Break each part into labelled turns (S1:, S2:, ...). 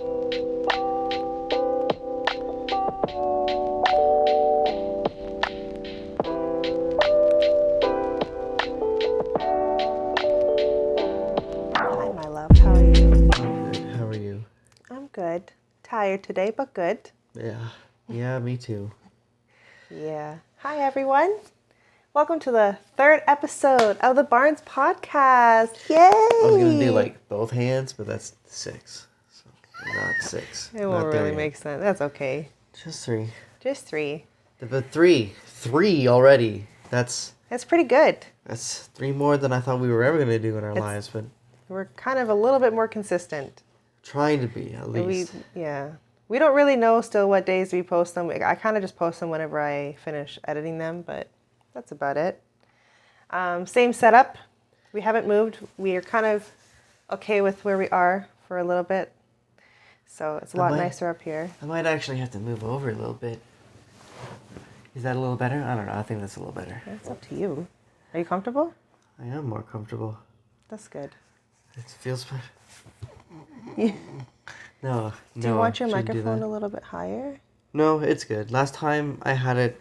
S1: my love. How are you?
S2: I'm good. How are you?
S1: I'm good. Tired today, but good.
S2: Yeah, me too.
S1: Yeah. Hi, everyone. Welcome to the third episode of the Barnes Podcast. Yay!
S2: I was gonna do like both hands, but that's 6. So not 6.
S1: It won't really make sense. That's okay.
S2: Just 3.
S1: Just 3.
S2: But 3 already. That's
S1: pretty good.
S2: That's 3 more than I thought we were ever gonna do in our lives, but
S1: we're kind of a little bit more consistent.
S2: Trying to be, at least.
S1: We don't really know still what days we post them. I kind of just post them whenever I finish editing them, but that's about it. Same setup. We haven't moved. We are kind of okay with where we are for a little bit. So it's a lot nicer up here.
S2: I might actually have to move over a little bit. Is that a little better? I don't know. I think that's a little better.
S1: It's up to you. Are you comfortable?
S2: I am more comfortable.
S1: That's good.
S2: It feels better.
S1: Yeah.
S2: No.
S1: Do you want your microphone a little bit higher?
S2: No, it's good. Last time I had it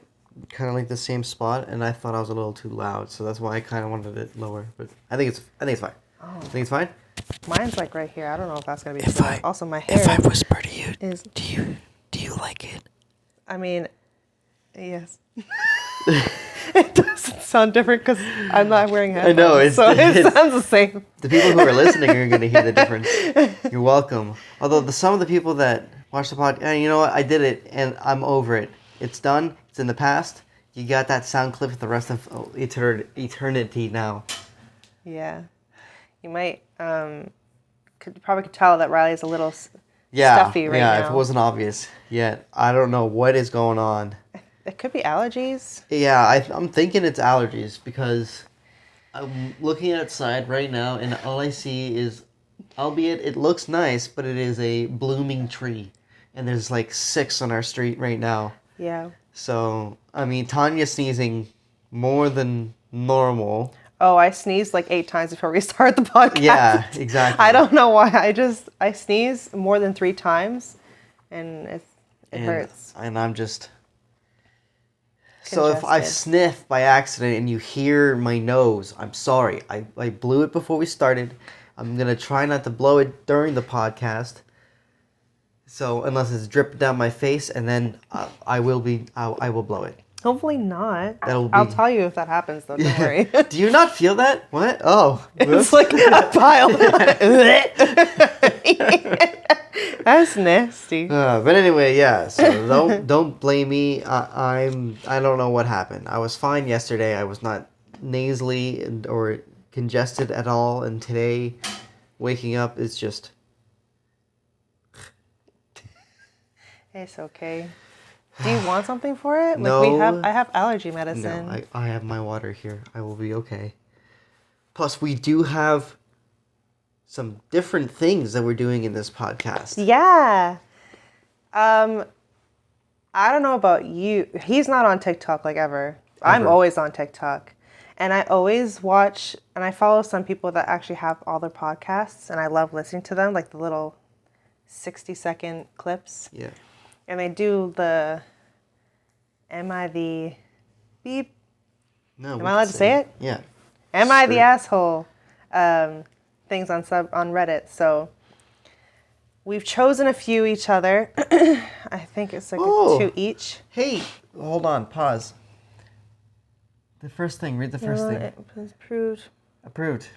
S2: kind of like the same spot, and I thought I was a little too loud, so that's why I kind of wanted it lower. But I think it's fine.
S1: Oh.
S2: I think it's fine.
S1: Mine's like right here. I don't know if that's gonna be too loud. Also, my hair.
S2: If I whisper to you, do you like it?
S1: I mean, yes. It doesn't sound different because I'm not wearing headphones.
S2: I know,
S1: it sounds the same.
S2: The people who are listening are going to hear the difference. You're welcome. Although some of the people that watch the podcast, you know what? I did it, and I'm over it. It's done. It's in the past. You got that sound clip for the rest of eternity now.
S1: Yeah. You might, probably could tell that Riley's a little stuffy right now.
S2: Yeah, if it wasn't obvious yet. I don't know what is going on.
S1: It could be allergies.
S2: Yeah, I'm thinking it's allergies because I'm looking outside right now and all I see is, albeit it looks nice, but it is a blooming tree. And there's like 6 on our street right now.
S1: Yeah.
S2: So, I mean, Tanya's sneezing more than normal.
S1: Oh, I sneezed like 8 times before we start the podcast.
S2: Yeah, exactly.
S1: I don't know why. I sneeze more than 3 times and it hurts.
S2: And I'm just... So if I sniff by accident and you hear my nose, I'm sorry. I blew it before we started. I'm going to try not to blow it during the podcast. So unless it's dripping down my face, and then I will blow it.
S1: Hopefully not.
S2: I'll
S1: tell you if that happens, though. Don't worry.
S2: Do you not feel that? What? Oh.
S1: It's like a pile. That's nasty.
S2: But anyway, yeah. So don't blame me. I don't know what happened. I was fine yesterday. I was not nasally or congested at all. And today, waking up is just.
S1: It's okay. Do you want something for it?
S2: No.
S1: I have allergy medicine.
S2: No, I have my water here. I will be okay. Plus, we do have some different things that we're doing in this podcast.
S1: Yeah. I don't know about you. He's not on TikTok like ever. I'm always on TikTok. And I always watch, and I follow some people that actually have all their podcasts, and I love listening to them, like the little 60-second clips.
S2: Yeah.
S1: And they do the, am I the beep?
S2: No.
S1: Am I allowed to say it?
S2: Yeah.
S1: Am I the asshole? Things on Reddit. So we've chosen a few each other. I think it's like 2 each.
S2: Hey, hold on. Pause. The first thing. Read the first thing.
S1: Approved.
S2: Approved.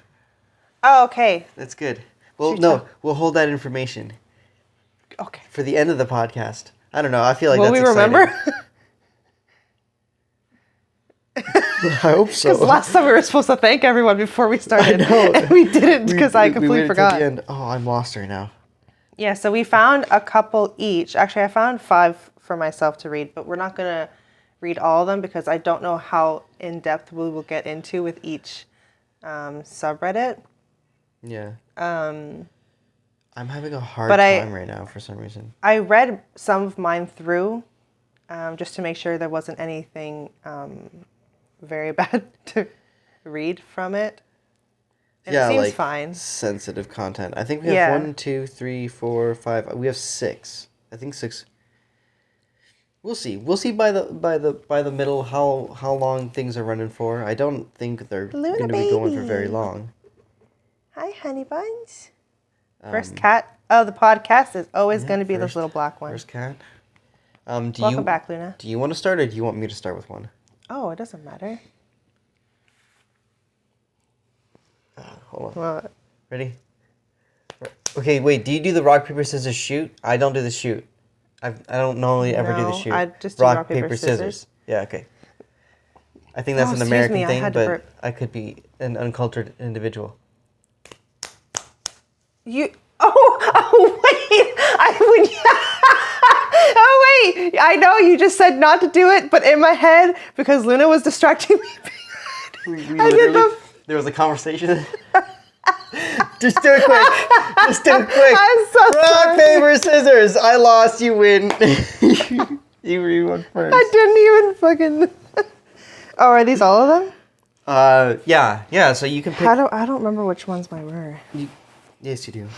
S1: Oh, okay.
S2: That's good. Well, we'll hold that information.
S1: Okay.
S2: For the end of the podcast. I don't know. I feel like
S1: Will
S2: that's
S1: we
S2: exciting.
S1: remember?
S2: I hope so.
S1: Because last time we were supposed to thank everyone before we started.
S2: I know.
S1: And we didn't because I completely forgot.
S2: The end. Oh, I'm lost right now.
S1: Yeah, so we found a couple each. Actually, I found 5 for myself to read, but we're not going to read all of them because I don't know how in-depth we will get into with each subreddit.
S2: Yeah. I'm having a hard time right now for some reason.
S1: I read some of mine through just to make sure there wasn't anything very bad to read from it. And it seems fine.
S2: Sensitive content. I think we have 1, 2, 3, 4, 5. We have 6. I think 6. We'll see. We'll see by the middle how long things are running for. I don't think they're going to be going for very long.
S1: Hi, honey buns. First cat of the podcast is always going to be this little black one.
S2: First cat.
S1: Welcome back, Luna.
S2: Do you want to start, or do you want me to start with one?
S1: Oh, it doesn't matter.
S2: Hold on. What? Ready? Okay, wait. Do you do the rock, paper, scissors, shoot? I don't do the shoot. I don't normally ever do the shoot.
S1: I just do rock, paper, scissors.
S2: Yeah, okay. I think that's an American thing, but I could be an uncultured individual.
S1: Oh wait! Oh wait! I know you just said not to do it, but in my head, because Luna was distracting me.
S2: There was a conversation. Just do it quick. Just do it quick.
S1: I'm so
S2: Rock, paper, scissors. I lost. You win. You read one first.
S1: I didn't even fucking. Oh, are these all of them?
S2: Yeah. So you can pick.
S1: I don't remember which ones mine were.
S2: Yes, you do.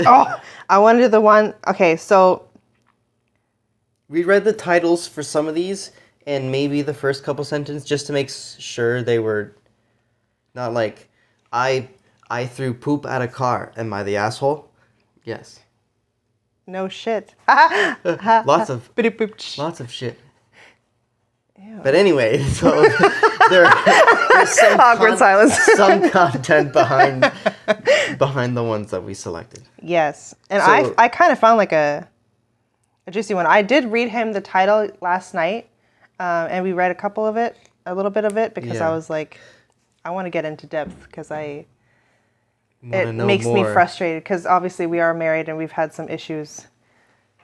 S1: Oh, I want to do the one. Okay, so
S2: we read the titles for some of these, and maybe the first couple sentences, just to make sure they were not like, I threw poop at a car. Am I the asshole? Yes.
S1: No shit.
S2: Lots of shit. Ew. But anyway, so there's some
S1: awkward silence.
S2: Some content behind the ones that we selected.
S1: Yes, and so, I kind of found like a juicy one. I did read him the title last night, and we read a little bit of it, because I was like, I want to get into depth, because it makes me frustrated, because obviously we are married and we've had some issues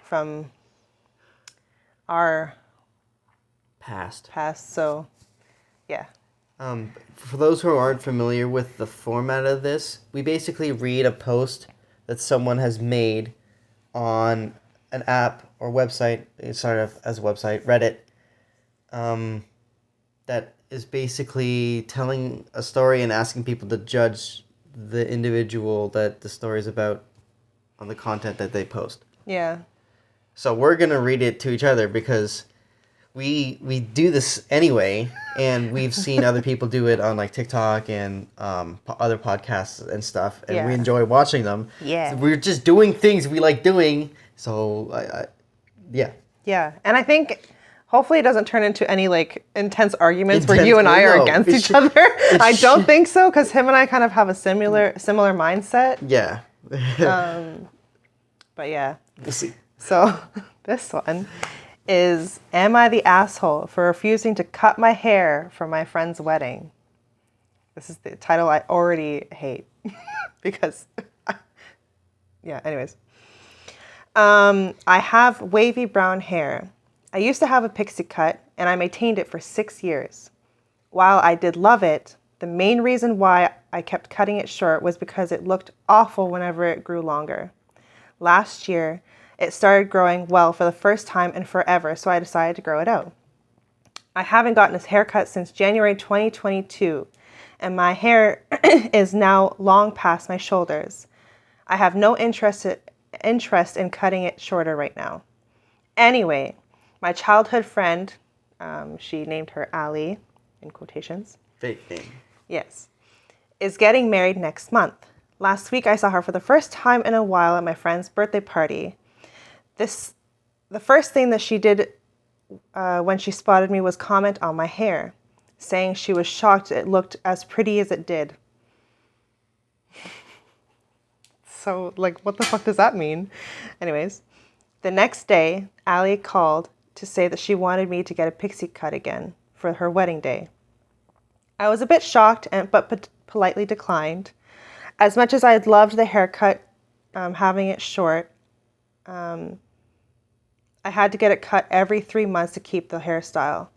S1: from our past. So, yeah.
S2: For those who aren't familiar with the format of this, we basically read a post that someone has made on an app or website. It started off as a website, Reddit, that is basically telling a story and asking people to judge the individual that the story is about on the content that they post.
S1: Yeah.
S2: So we're going to read it to each other, because we do this anyway, and we've seen other people do it on like TikTok and other podcasts and stuff, and we enjoy watching them.
S1: Yeah.
S2: So we're just doing things we like doing. So yeah.
S1: Yeah, and I think hopefully it doesn't turn into any like intense arguments where you and I are against each other. I don't think so, because him and I kind of have a similar mindset.
S2: Yeah.
S1: But yeah.
S2: We'll see.
S1: So this one is, am I the asshole for refusing to cut my hair for my friend's wedding? This is the title I already hate because, yeah, anyways. I have wavy brown hair. I used to have a pixie cut, and I maintained it for 6 years. While I did love it, the main reason why I kept cutting it short was because it looked awful whenever it grew longer. Last year, it started growing well for the first time in forever, so I decided to grow it out. I haven't gotten a haircut since January 2022, and my hair is now long past my shoulders. I have no interest in cutting it shorter right now. Anyway, my childhood friend, she named her Ali, in quotations.
S2: Fake name.
S1: Yes. Is getting married next month. Last week I saw her for the first time in a while at my friend's birthday party. The first thing that she did when she spotted me was comment on my hair, saying she was shocked it looked as pretty as it did. So, like, what the fuck does that mean? Anyways, the next day, Ali called to say that she wanted me to get a pixie cut again for her wedding day. I was a bit shocked, but politely declined. As much as I had loved the haircut, having it short, I had to get it cut every 3 months to keep the hairstyle.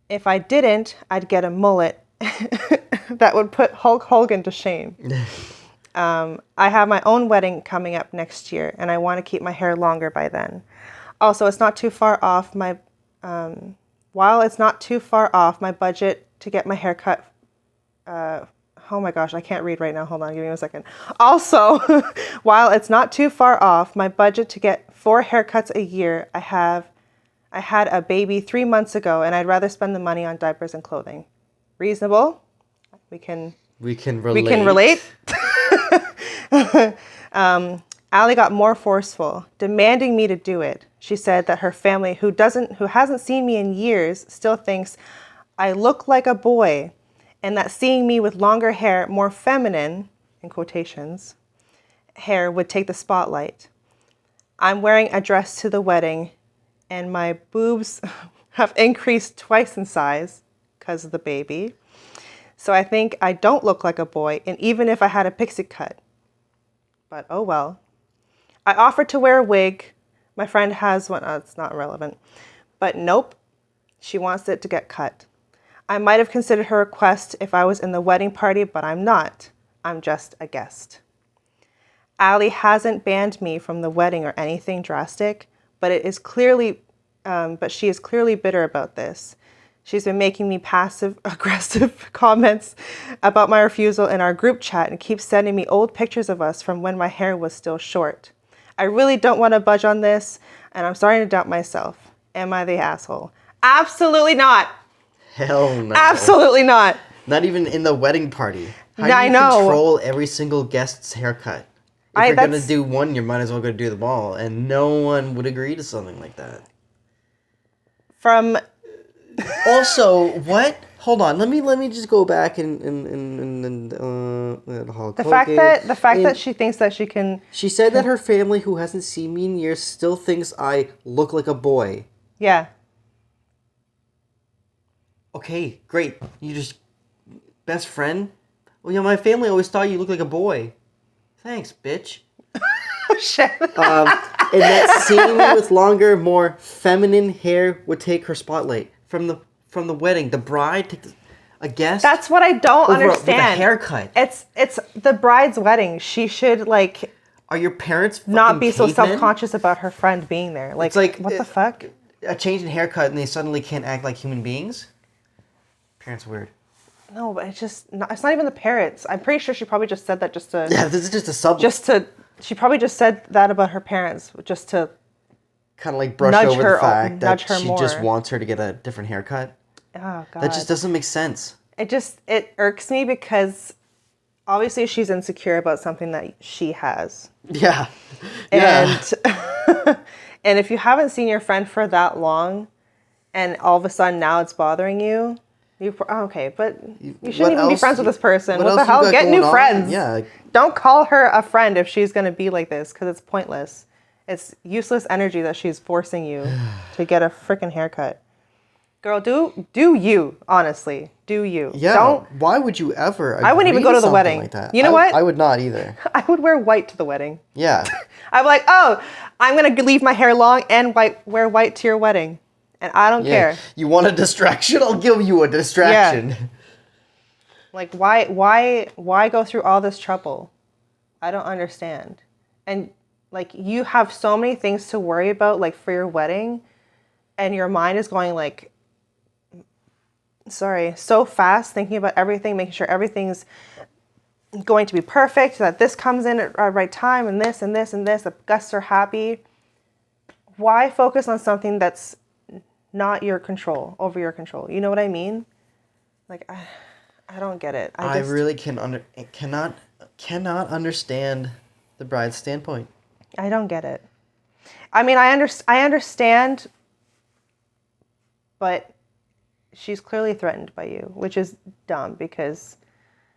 S1: If I didn't, I'd get a mullet that would put Hulk Hogan to shame. I have my own wedding coming up next year, and I want to keep my hair longer by then. Also, it's not too far off while it's not too far off my budget to get my hair cut oh my gosh, I can't read right now. Hold on, give me a second. Also, while it's not too far off my budget to get 4 haircuts a year, I had a baby 3 months ago, and I'd rather spend the money on diapers and clothing. Reasonable? We can
S2: relate.
S1: We can relate. Allie got more forceful, demanding me to do it. She said that her family, who hasn't seen me in years, still thinks I look like a boy, and that seeing me with longer hair, more feminine, in quotations, hair would take the spotlight. I'm wearing a dress to the wedding, and my boobs have increased twice in size because of the baby. So I think I don't look like a boy, and even if I had a pixie cut. But oh well. I offered to wear a wig. My friend has one. It's not relevant. But nope. She wants it to get cut. I might have considered her request if I was in the wedding party, but I'm not. I'm just a guest. Allie hasn't banned me from the wedding or anything drastic, but she is clearly bitter about this. She's been making me passive-aggressive comments about my refusal in our group chat and keeps sending me old pictures of us from when my hair was still short. I really don't want to budge on this, and I'm starting to doubt myself. Am I the asshole? Absolutely not.
S2: Hell no.
S1: Absolutely not.
S2: Not even in the wedding party. How
S1: I
S2: do you
S1: know.
S2: control every single guest's haircut? If you're going to do one, you might as well go do them all, and no one would agree to something like that. Also, what? Hold on. Let me just go back and
S1: the fact that she thinks that she can.
S2: She said that her family, who hasn't seen me in years, still thinks I look like a boy.
S1: Yeah.
S2: Okay, great. You just best friend. Well, yeah, my family always thought you looked like a boy. Thanks, bitch.
S1: Shit.
S2: And that seeing me with longer, more feminine hair would take her spotlight from the wedding. The bride takes a guest.
S1: That's what I don't understand.
S2: With a haircut.
S1: It's the bride's wedding. She should
S2: Are your parents
S1: not be so
S2: cavemen?
S1: self-conscious about her friend being there? Like, what the fuck?
S2: A change in haircut and they suddenly can't act like human beings? Parents are weird.
S1: No, but it's not even the parents. I'm pretty sure she probably just said that just to...
S2: Yeah, this is just a sub...
S1: She probably just said that about her parents just to...
S2: Kind of like brush over the fact that she just wants her to get a different haircut.
S1: Oh, God.
S2: That just doesn't make sense.
S1: It irks me because obviously she's insecure about something that she has.
S2: Yeah.
S1: And, and if you haven't seen your friend for that long and all of a sudden now it's bothering you... Okay, but you shouldn't even be friends with this person. What the hell? Get new friends.
S2: Yeah.
S1: Don't call her a friend if she's going to be like this, because it's pointless. It's useless energy that she's forcing you to get a freaking haircut. Girl, do you, honestly. Do you.
S2: Yeah. Why would you ever
S1: I wouldn't even go to the wedding.
S2: Like that?
S1: You know what?
S2: I would not either.
S1: I would wear white to the wedding.
S2: Yeah.
S1: I'd be like, oh, I'm going to leave my hair long and wear white to your wedding. And I don't care.
S2: You want a distraction? I'll give you a distraction. Yeah.
S1: Like, why go through all this trouble? I don't understand. And, like, you have so many things to worry about, like, for your wedding. And your mind is going, like, so fast, thinking about everything, making sure everything's going to be perfect, that this comes in at the right time, and this, and this, and this. The guests are happy. Why focus on something that's not your control, over your control? You know what I mean? Like, I don't get it.
S2: I really cannot understand the bride's standpoint.
S1: I don't get it. I mean, I understand, but she's clearly threatened by you, which is dumb because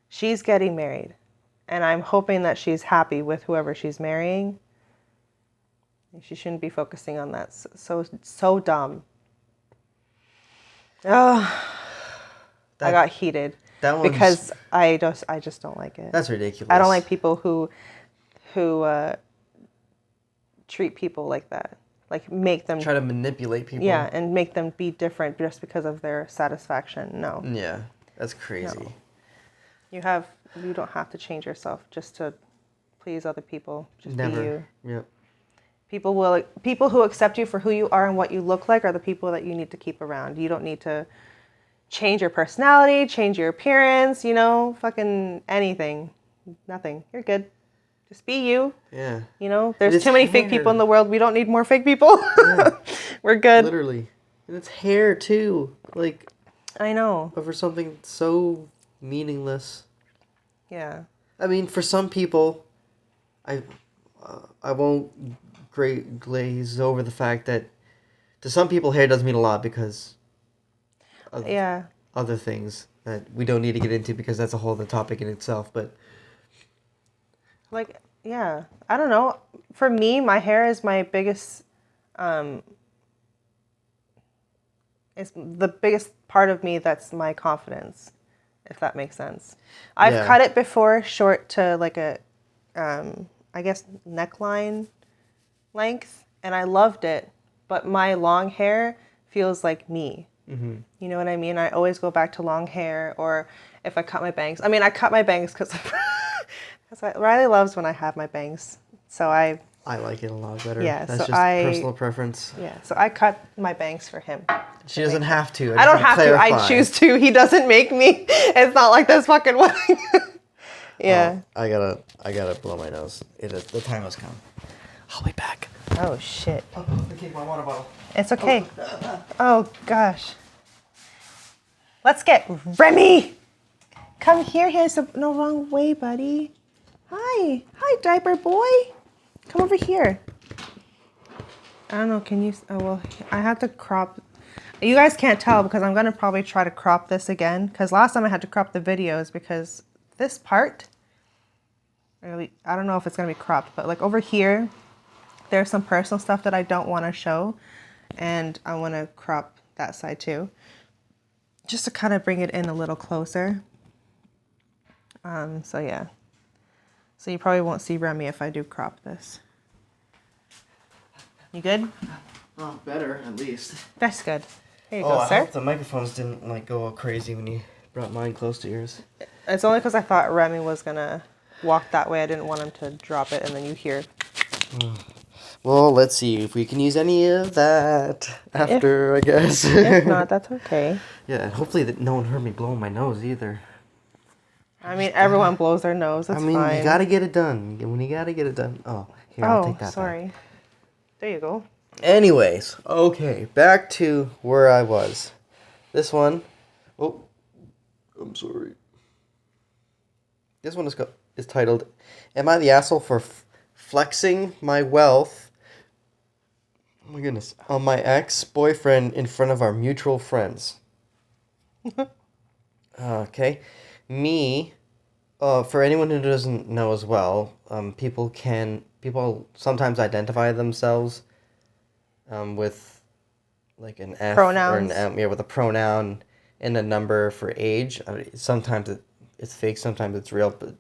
S1: she's getting married, and I'm hoping that she's happy with whoever she's marrying. She shouldn't be focusing on that. So dumb. Oh, I got heated because I just don't like it.
S2: That's ridiculous.
S1: I don't like people who treat people like that, like make them
S2: try to manipulate people.
S1: Yeah, and make them be different just because of their satisfaction. No.
S2: Yeah, that's crazy. No.
S1: You don't have to change yourself just to please other people. Just
S2: Never.
S1: Be you.
S2: Yep.
S1: People who accept you for who you are and what you look like are the people that you need to keep around. You don't need to change your personality, change your appearance, you know, fucking anything. Nothing. You're good. Just be you.
S2: Yeah.
S1: You know, there's too many fake people in the world. We don't need more fake people. Yeah. We're good.
S2: Literally. And it's hair, too. Like,
S1: I know.
S2: over something so meaningless.
S1: Yeah.
S2: I mean, for some people, I won't glaze over the fact that to some people, hair does mean a lot because of other things that we don't need to get into because that's a whole other topic in itself. But
S1: like, yeah, I don't know. For me, my hair is my biggest, it's the biggest part of me that's my confidence, if that makes sense. I've cut it before, short to like a, I guess, neckline length, and I loved it. But my long hair feels like me. Mm-hmm. You know what I mean? I always go back to long hair, or if I cut my bangs. I mean, I cut my bangs because Riley loves when I have my bangs. So I like
S2: it a lot better.
S1: Yeah,
S2: that's
S1: so
S2: just personal preference.
S1: Yeah, so I cut my bangs for him.
S2: She doesn't have to.
S1: I don't have to. I choose to. He doesn't make me. It's not like this fucking wedding. Yeah.
S2: Oh, I gotta blow my nose. The time has come. I'll be back.
S1: Oh shit.
S2: Okay, my water bottle.
S1: It's okay. Oh gosh. Let's get Remy. Come here. Here's no wrong way, buddy. Hi, diaper boy. Come over here. I don't know. Can you? Oh well, I have to crop. You guys can't tell because I'm gonna probably try to crop this again. Because last time I had to crop the videos because this part. Really, I don't know if it's gonna be cropped, but like over here. There's some personal stuff that I don't want to show, and I want to crop that side too, just to kind of bring it in a little closer. So yeah. So you probably won't see Remy if I do crop this. You good?
S2: Oh, better at least.
S1: That's good. Here you go, sir.
S2: I hope the microphones didn't like go all crazy when you brought mine close to yours.
S1: It's only because I thought Remy was gonna walk that way. I didn't want him to drop it, and then you hear.
S2: Well, let's see if we can use any of that after, I guess.
S1: If not, that's okay.
S2: Yeah, and hopefully that no one heard me blowing my nose either.
S1: I mean, everyone blows their nose. It's fine.
S2: You gotta get it done. When you gotta get it done. Oh, here, I'll take that
S1: sorry.
S2: back.
S1: There you go.
S2: Anyways, okay, back to where I was. This one. Oh, I'm sorry. This one is titled, "Am I the asshole for flexing my wealth?" Oh my goodness. On my ex-boyfriend in front of our mutual friends. Okay. Me, for anyone who doesn't know as well, people sometimes identify themselves with like an F
S1: pronouns.
S2: Or an M, with a pronoun and a number for age. Sometimes it's fake, sometimes it's real, but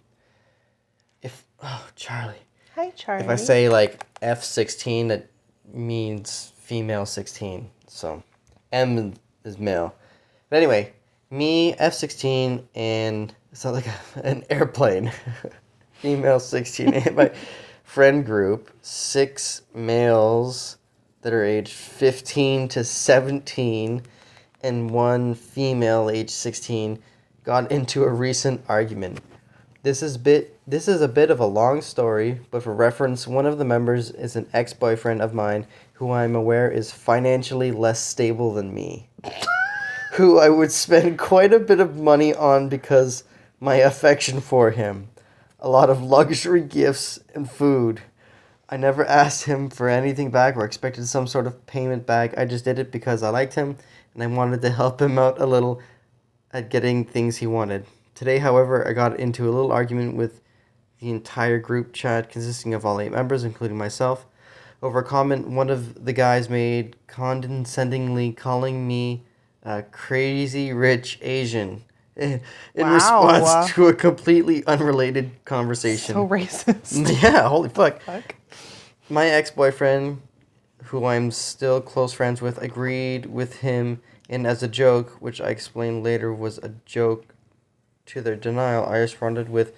S2: Charlie.
S1: Hi, Charlie.
S2: If I say like F16, that means female 16. So M is male. But anyway, me, F16, and it's not like an airplane. Female 16. And my friend group, 6 males that are aged 15 to 17, and 1 female aged 16, got into a recent argument. This is a bit of a long story, but for reference, one of the members is an ex-boyfriend of mine who I'm aware is financially less stable than me, who I would spend quite a bit of money on because my affection for him. A lot of luxury gifts and food. I never asked him for anything back or expected some sort of payment back. I just did it because I liked him and I wanted to help him out a little at getting things he wanted. Today, however, I got into a little argument with the entire group chat consisting of all 8 members, including myself, over a comment one of the guys made condescendingly calling me a crazy rich Asian in response to a completely unrelated conversation.
S1: So racist.
S2: Yeah, holy fuck. My ex-boyfriend, who I'm still close friends with, agreed with him, and as a joke, which I explained later was a joke to their denial, I responded with,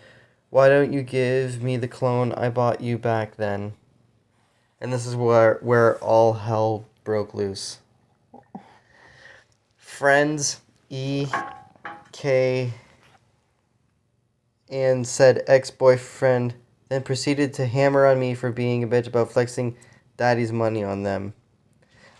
S2: "Why don't you give me the clone I bought you back then?" And this is where all hell broke loose. Friends, EK and said ex-boyfriend, then proceeded to hammer on me for being a bitch about flexing daddy's money on them.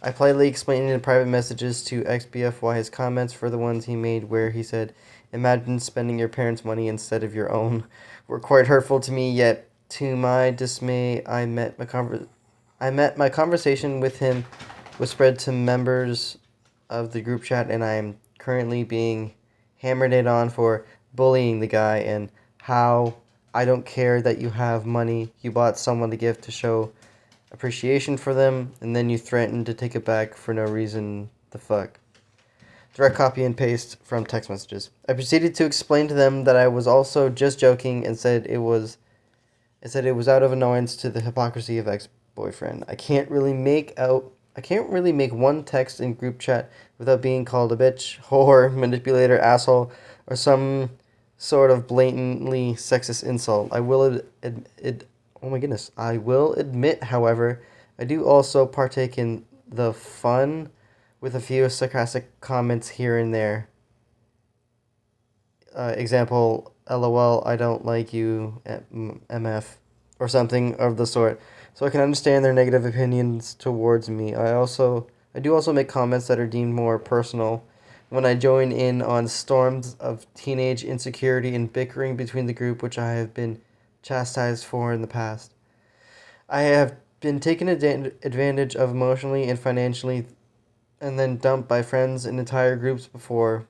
S2: I politely explained in private messages to ex-BF why his comments for the ones he made where he said, imagine spending your parents' money instead of your own, were quite hurtful to me, yet to my dismay, I met my conversation with him was spread to members of the group chat, and I am currently being hammered it on for bullying the guy and how I don't care that you have money. You bought someone a gift to show appreciation for them, and then you threatened to take it back for no reason. The fuck? Direct copy and paste from text messages. I proceeded to explain to them that I was also just joking and said it was out of annoyance to the hypocrisy of ex-boyfriend. I can't really make one text in group chat without being called a bitch, whore, manipulator, asshole, or some sort of blatantly sexist insult. I will admit, however, I do also partake in the fun with a few sarcastic comments here and there. Example, LOL, I don't like you, MF, or something of the sort. So I can understand their negative opinions towards me. I do also make comments that are deemed more personal when I join in on storms of teenage insecurity and bickering between the group, which I have been chastised for in the past. I have been taken advantage of emotionally and financially and then dumped by friends and entire groups before,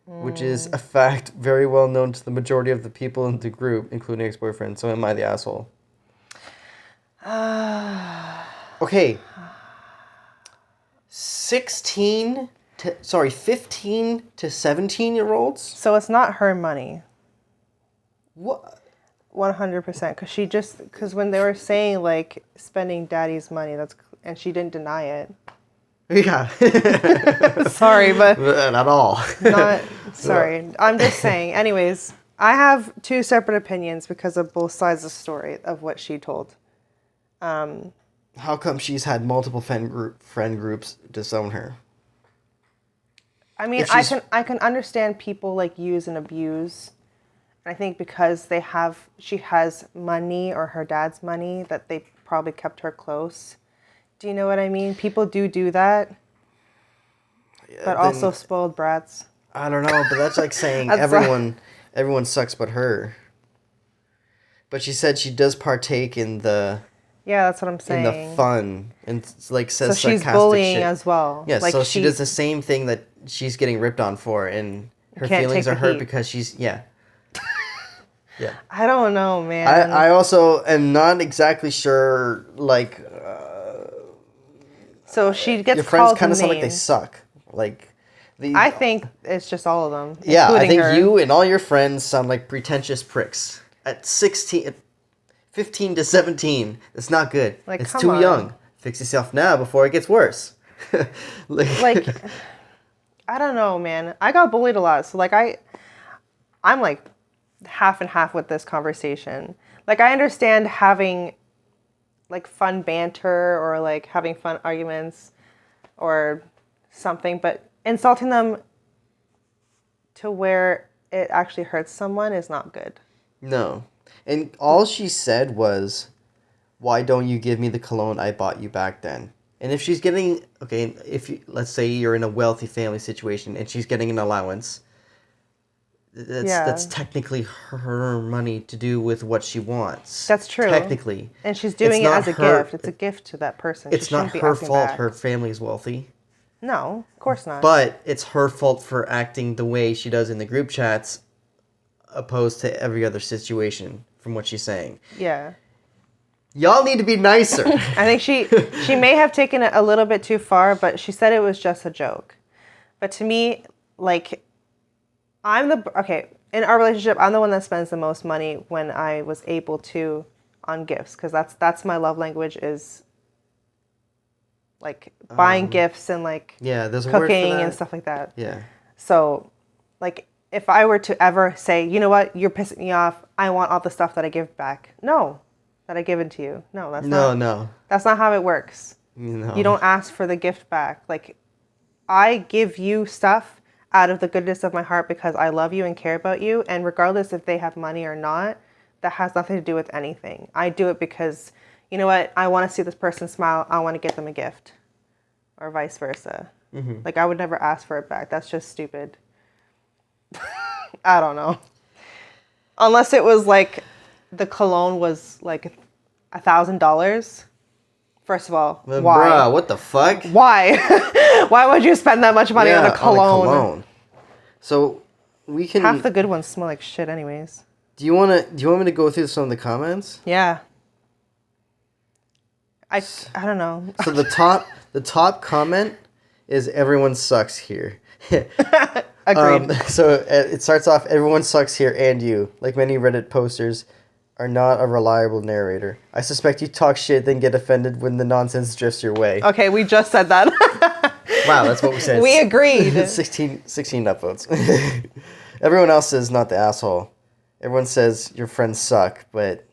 S2: which is a fact very well known to the majority of the people in the group, including ex-boyfriend. So am I the asshole? Okay. 15 to 17-year-olds?
S1: So it's not her money.
S2: What?
S1: 100%. Because when they were saying, like, spending daddy's money, and she didn't deny it.
S2: Yeah.
S1: Sorry, but...
S2: Not at all.
S1: Sorry. I'm just saying. Anyways, I have two separate opinions because of both sides of the story of what she told.
S2: How come she's had multiple friend groups disown her?
S1: I mean, I can understand people, like, use and abuse. I think because she has money or her dad's money that they probably kept her close. Do you know what I mean? People do that. Yeah, but also spoiled brats.
S2: I don't know, but that's like saying everyone sucks but her. But she said she does partake in the...
S1: Yeah, that's what I'm saying.
S2: In the fun. And like says
S1: so she's
S2: sarcastic
S1: bullying
S2: shit.
S1: As well.
S2: Yeah, so she does the same thing that she's getting ripped on for, and her feelings are hurt because she's... Yeah. Yeah.
S1: I don't know, man.
S2: I also am not exactly sure, like...
S1: so she gets
S2: your friends
S1: called
S2: kind of
S1: names.
S2: sound like they suck. Like...
S1: I think it's just all of them.
S2: Yeah, I think
S1: her.
S2: You and all your friends sound like pretentious pricks. At 15 to 17, it's not good.
S1: Like,
S2: it's too young. Fix yourself now before it gets worse.
S1: like, I don't know, man. I got bullied a lot. So, like, I'm like half and half with this conversation. Like, I understand having, like, fun banter or, like, having fun arguments or something. But insulting them to where it actually hurts someone is not good. No.
S2: And all she said was, why don't you give me the cologne I bought you back then? And if she's getting, let's say you're in a wealthy family situation and she's getting an allowance, that's technically her money to do with what she wants.
S1: That's true.
S2: Technically.
S1: And she's doing it as a gift. It's a gift to that person.
S2: It's not her fault her family's wealthy.
S1: No, of course not.
S2: But it's her fault for acting the way she does in the group chats opposed to every other situation, from what she's saying.
S1: Yeah.
S2: Y'all need to be nicer.
S1: I think she may have taken it a little bit too far, but she said it was just a joke. But to me, like, in our relationship, I'm the one that spends the most money when I was able to on gifts, because that's my love language is like buying gifts and like
S2: there's
S1: cooking and stuff like that.
S2: Yeah.
S1: So, like, if I were to ever say, you know what, you're pissing me off, I want all the stuff that I give back. No, that I given to you. No, that's not. That's not how it works.
S2: No.
S1: You don't ask for the gift back. Like, I give you stuff out of the goodness of my heart because I love you and care about you. And regardless if they have money or not, that has nothing to do with anything. I do it because, you know what? I want to see this person smile. I want to get them a gift, or vice versa. Mm-hmm. Like, I would never ask for it back. That's just stupid. I don't know. Unless it was like the cologne was like $1,000. First of all, why?
S2: Bruh, what the fuck?
S1: Why? Why would you spend that much money on a cologne?
S2: So we can.
S1: Half the good ones smell like shit, anyways.
S2: Do you want me to go through some of the comments?
S1: Yeah. I don't know.
S2: So the top comment is everyone sucks here.
S1: Agreed.
S2: So it starts off, everyone sucks here and you, like many Reddit posters, are not a reliable narrator. I suspect you talk shit, then get offended when the nonsense drifts your way.
S1: Okay, we just said that.
S2: Wow, that's what we said.
S1: We agreed.
S2: 16 upvotes. Everyone else says not the asshole. Everyone says your friends suck, but...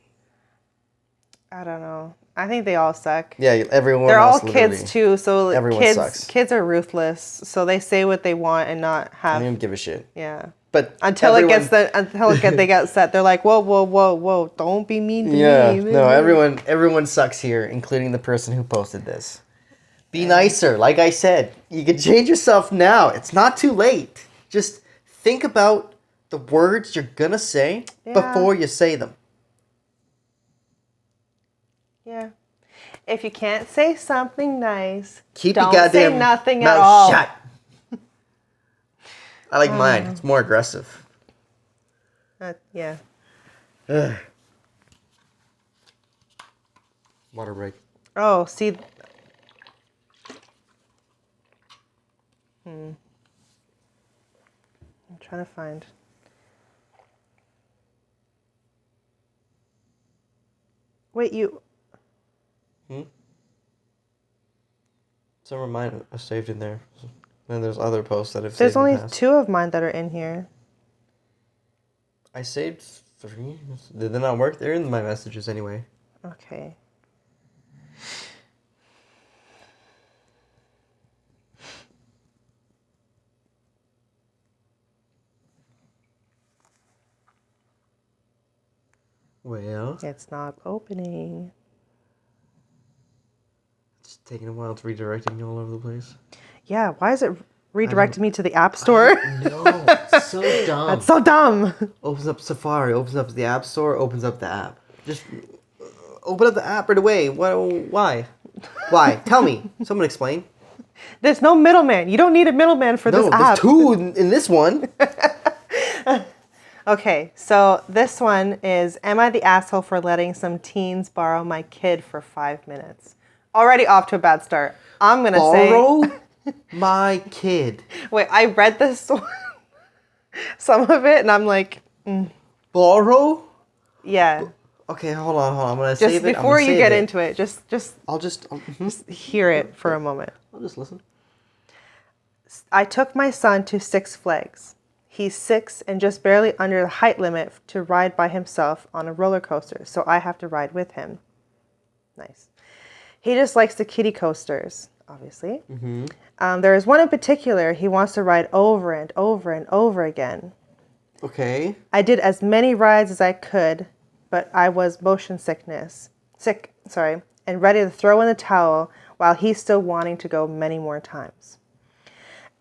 S1: I don't know. I think they all suck.
S2: Yeah, everyone
S1: They're
S2: else
S1: all kids too, so
S2: everyone sucks.
S1: Kids are ruthless, so they say what they want and not have...
S2: I don't even give a shit.
S1: Yeah.
S2: But
S1: until they get set, they're like, whoa, don't be mean to me.
S2: No, everyone sucks here, including the person who posted this. Be nicer. Like I said, you can change yourself now. It's not too late. Just think about the words you're gonna say before you say them.
S1: Yeah. If you can't say something nice,
S2: don't
S1: say nothing at all. Shut.
S2: I like mine. It's more aggressive.
S1: Yeah.
S2: Water break.
S1: Oh, see. I'm trying to find. Wait, you.
S2: Some of mine are saved in there. And there's other posts that have saved.
S1: There's only 2 of mine that are in here.
S2: I saved 3. Did they not work? They're in my messages anyway.
S1: Okay.
S2: Well.
S1: It's not opening.
S2: It's taking a while. It's redirecting me all over the place.
S1: Yeah, why is it redirecting me to the App Store?
S2: No, it's so dumb.
S1: That's so dumb.
S2: Opens up Safari, opens up the App Store, opens up the app. Just open up the app right away. Why? Why? Tell me. Someone explain.
S1: There's no middleman. You don't need a middleman for this app.
S2: No, there's 2 in this one.
S1: Okay, so this one is, am I the asshole for letting some teens borrow my kid for 5 minutes? Already off to a bad start. I'm going to say...
S2: Borrow my kid.
S1: Wait, I read this some of it, and I'm like...
S2: Borrow?
S1: Yeah.
S2: Okay, hold on. I'm going to save it.
S1: Just before you get into it, just
S2: just
S1: hear it for a moment.
S2: I'll just listen.
S1: I took my son to Six Flags. He's 6 and just barely under the height limit to ride by himself on a roller coaster, so I have to ride with him. Nice. He just likes the kiddie coasters, obviously. Mm-hmm. There is one in particular he wants to ride over and over and over again.
S2: Okay.
S1: I did as many rides as I could, but I was motion sick, and ready to throw in the towel while he's still wanting to go many more times.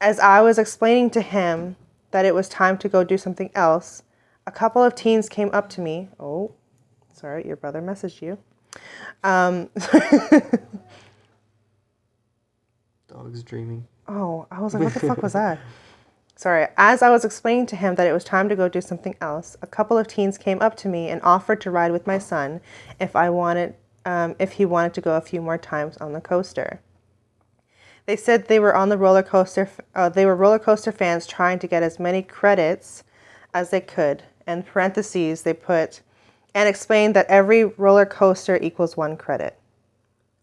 S1: As I was explaining to him that it was time to go do something else, a couple of teens came up to me. Oh, sorry, your brother messaged you.
S2: Dog's dreaming.
S1: Oh, I was like, what the fuck was that? Sorry. As I was explaining to him that it was time to go do something else, a couple of teens came up to me and offered to ride with my son if he wanted to go a few more times on the coaster. They said they were on the roller coaster. They were roller coaster fans trying to get as many credits as they could. And parentheses, they put, and explained that every roller coaster equals 1 credit.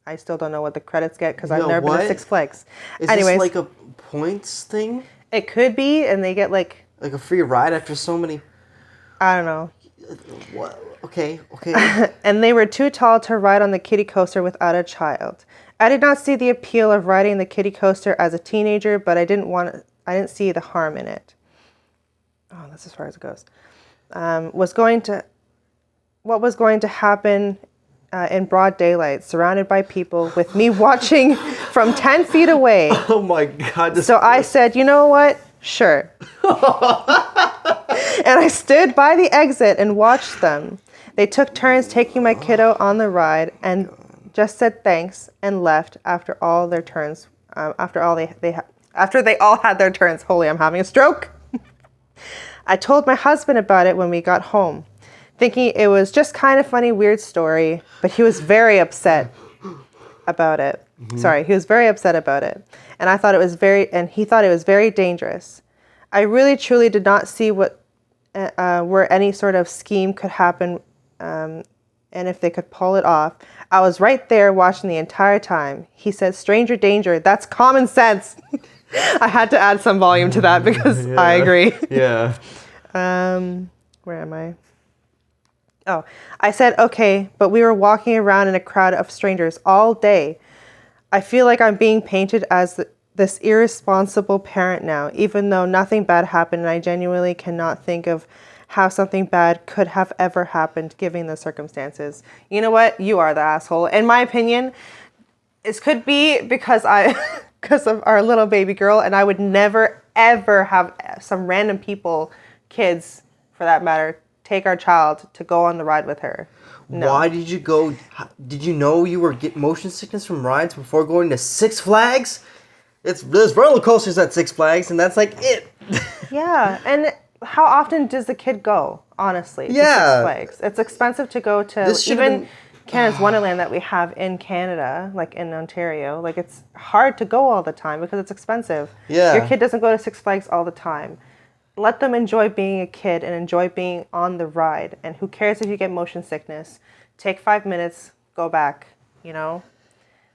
S1: I still don't know what the credits get because I've never been to Six Flags.
S2: Anyways, this like a points thing?
S1: It could be, and they get like
S2: a free ride after so many.
S1: I don't know.
S2: What? Okay.
S1: And they were too tall to ride on the kiddie coaster without a child. I did not see the appeal of riding the kiddie coaster as a teenager, but I didn't want the harm in it. Oh, that's as far as it goes. What was going to happen in broad daylight, surrounded by people, with me watching from 10 feet away.
S2: Oh my God.
S1: So I said, you know what? Sure. And I stood by the exit and watched them. They took turns taking my kiddo on the ride and just said thanks and left after all their turns. After they all had their turns. Holy, I'm having a stroke. I told my husband about it when we got home, thinking it was just kind of funny, weird story, but he was very upset about it. Mm-hmm. Sorry, he was very upset about it. And he thought it was very dangerous. I really, truly did not see where any sort of scheme could happen, and if they could pull it off. I was right there watching the entire time. He said, stranger danger, that's common sense. I had to add some volume to that because I agree.
S2: Yeah.
S1: Where am I? Oh, I said, okay, but we were walking around in a crowd of strangers all day. I feel like I'm being painted as this irresponsible parent now, even though nothing bad happened, and I genuinely cannot think of how something bad could have ever happened given the circumstances. You know what? You are the asshole. In my opinion, it could be because of our little baby girl, and I would never, ever have some random people, kids for that matter, take our child to go on the ride with her. No.
S2: Why did you go? Did you know you were getting motion sickness from rides before going to Six Flags? There's roller coasters at Six Flags, and that's like it.
S1: Yeah, and how often does the kid go, honestly, to Six Flags? It's expensive to go to even Canada's Wonderland that we have in Canada, like in Ontario. Like, it's hard to go all the time because it's expensive.
S2: Yeah.
S1: Your kid doesn't go to Six Flags all the time. Let them enjoy being a kid and enjoy being on the ride. And who cares if you get motion sickness? Take 5 minutes, go back, you know?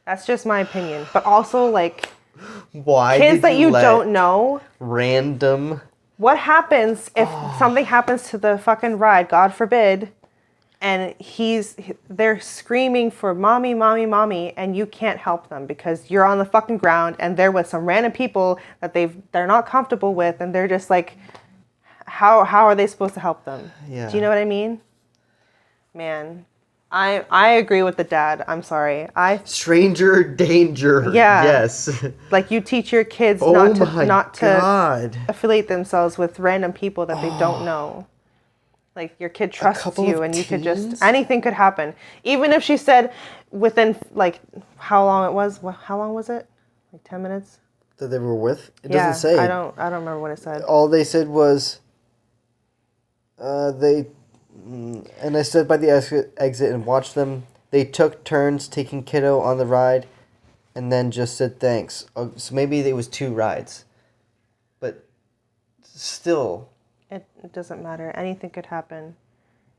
S1: That's just my opinion. But also, like,
S2: why
S1: kids that you don't know.
S2: Random.
S1: What happens if something happens to the fucking ride, God forbid, and they're screaming for mommy, mommy, mommy, and you can't help them because you're on the fucking ground and they're with some random people that they're not comfortable with, and they're just like, how are they supposed to help them?
S2: Yeah.
S1: Do you know what I mean? Man, I agree with the dad. I'm sorry.
S2: Stranger danger.
S1: Yeah.
S2: Yes.
S1: Like, you teach your kids not to affiliate themselves with random people that they don't know. Like, your kid trusts you, and you could just, anything could happen. Even if she said within, like, how long it was? How long was it? Like 10 minutes?
S2: That they were with? It doesn't say.
S1: I don't remember what it said.
S2: All they said was, and I stood by the exit and watched them. They took turns taking kiddo on the ride, and then just said thanks. So maybe it was 2 rides. But still.
S1: It doesn't matter. Anything could happen,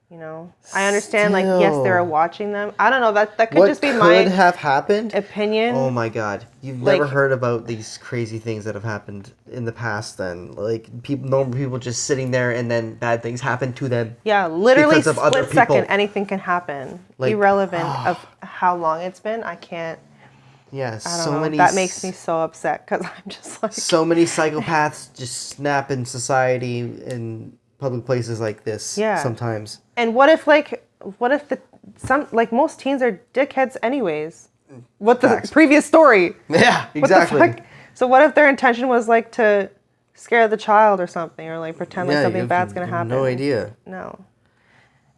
S1: you know? I understand, like, yes, they were watching them. I don't know. That could just be my...
S2: What could have happened?
S1: Opinion.
S2: Oh, my God. You've never heard about these crazy things that have happened in the past then. Like, normal people just sitting there and then bad things happen to them.
S1: Yeah, literally
S2: because of other
S1: split
S2: people.
S1: second, anything can happen. Like, irrelevant of how long it's been. I can't...
S2: Yeah,
S1: I don't know. That makes me so upset because I'm just like...
S2: So many psychopaths just snap in society in public places like this sometimes.
S1: And what if most teens are dickheads anyways? What the previous story?
S2: Yeah, exactly.
S1: What the fuck? So what if their intention was, like, to scare the child or something, or, like, pretend like something bad's going to happen?
S2: No idea.
S1: No.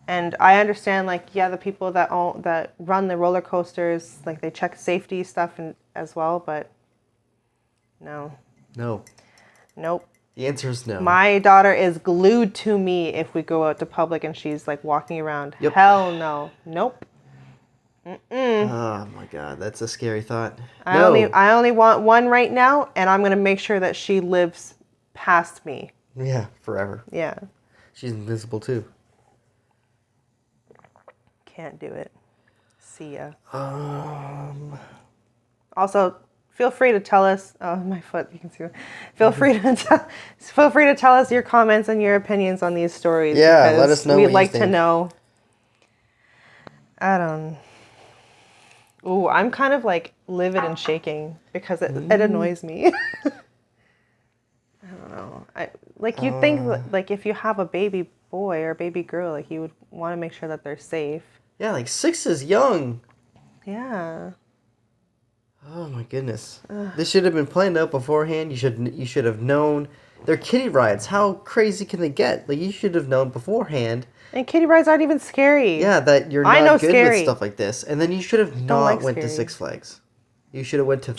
S1: And I understand, like, the people that run the roller coasters, like, they check safety stuff as well, but no.
S2: No.
S1: Nope.
S2: The answer is no.
S1: My daughter is glued to me if we go out to public and she's, like, walking around. Yep. Hell no. Nope. Mm-mm.
S2: Oh my God, that's a scary thought.
S1: I only want one right now, and I'm gonna make sure that she lives past me.
S2: Yeah, forever.
S1: Yeah.
S2: She's invisible too.
S1: Can't do it. See ya. Also, feel free to tell us. Oh, my foot! You can see it. Feel free to tell us your comments and your opinions on these stories.
S2: Yeah, let us know.
S1: We'd like to know. I don't. Ooh, I'm kind of, like, livid and shaking because it annoys me. You'd think like if you have a baby boy or baby girl, like you would want to make sure that they're safe.
S2: Yeah, like 6 is young.
S1: Yeah.
S2: Oh my goodness. This should have been planned out beforehand. You should have known. They're kiddie rides. How crazy can they get? Like, you should have known beforehand.
S1: And kiddie rides aren't even scary.
S2: Yeah, that you're not good with stuff like this. And then you should have not went to Six Flags. You should have went to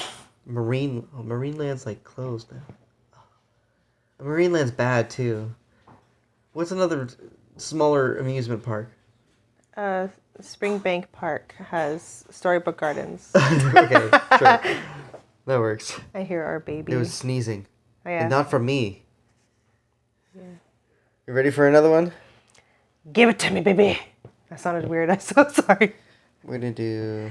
S2: Marineland's like closed now. Marineland's bad too. What's another smaller amusement park?
S1: Springbank Park has Storybook Gardens.
S2: Okay, sure. That works.
S1: I hear our baby.
S2: It was sneezing.
S1: Oh, yeah.
S2: And not from me. Yeah. You ready for another one?
S1: Give it to me, baby. That sounded weird. I'm so sorry.
S2: We're going to do...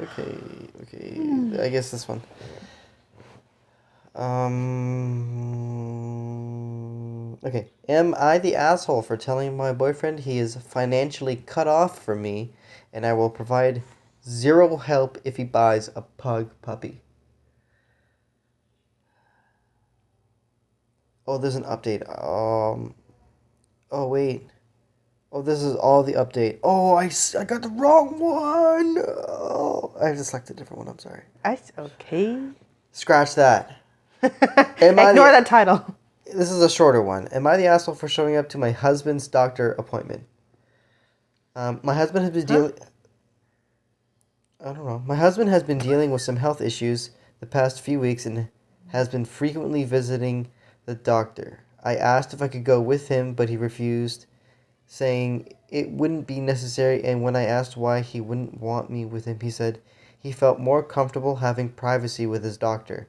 S2: Okay. I guess this one. Okay. Am I the asshole for telling my boyfriend he is financially cut off from me and I will provide zero help if he buys a pug puppy? Oh, there's an update. Oh, wait. Oh, this is all the update. Oh, I got the wrong one. Oh, I just selected a different one. I'm sorry.
S1: That's okay.
S2: Scratch that.
S1: Ignore that title.
S2: This is a shorter one. Am I the asshole for showing up to my husband's doctor appointment? My husband has been dealing... I don't know. My husband has been dealing with some health issues the past few weeks and has been frequently visiting the doctor. I asked if I could go with him, but he refused, saying it wouldn't be necessary, and when I asked why he wouldn't want me with him, he said he felt more comfortable having privacy with his doctor.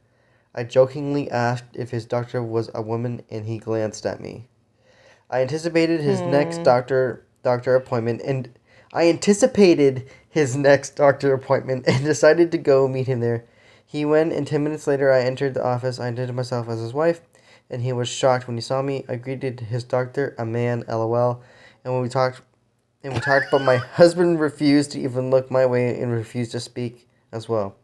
S2: I jokingly asked if his doctor was a woman, and he glanced at me. I anticipated his next doctor appointment and decided to go meet him there. He went, and 10 minutes later I entered the office. I identified myself as his wife, and he was shocked when he saw me. I greeted his doctor, a man, LOL, and when we talked, but my husband refused to even look my way and refused to speak as well.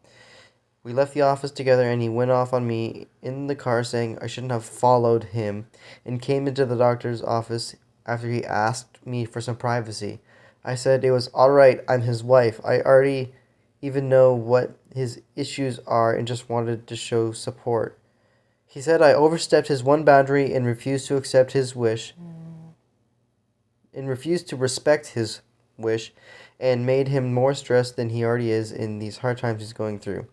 S2: We left the office together, and he went off on me in the car saying I shouldn't have followed him, and came into the doctor's office after he asked me for some privacy. I said it was alright, I'm his wife. I already even know what his issues are and just wanted to show support. He said I overstepped his one boundary and refused to accept his wish, and refused to respect his wish, and made him more stressed than he already is in these hard times he's going through.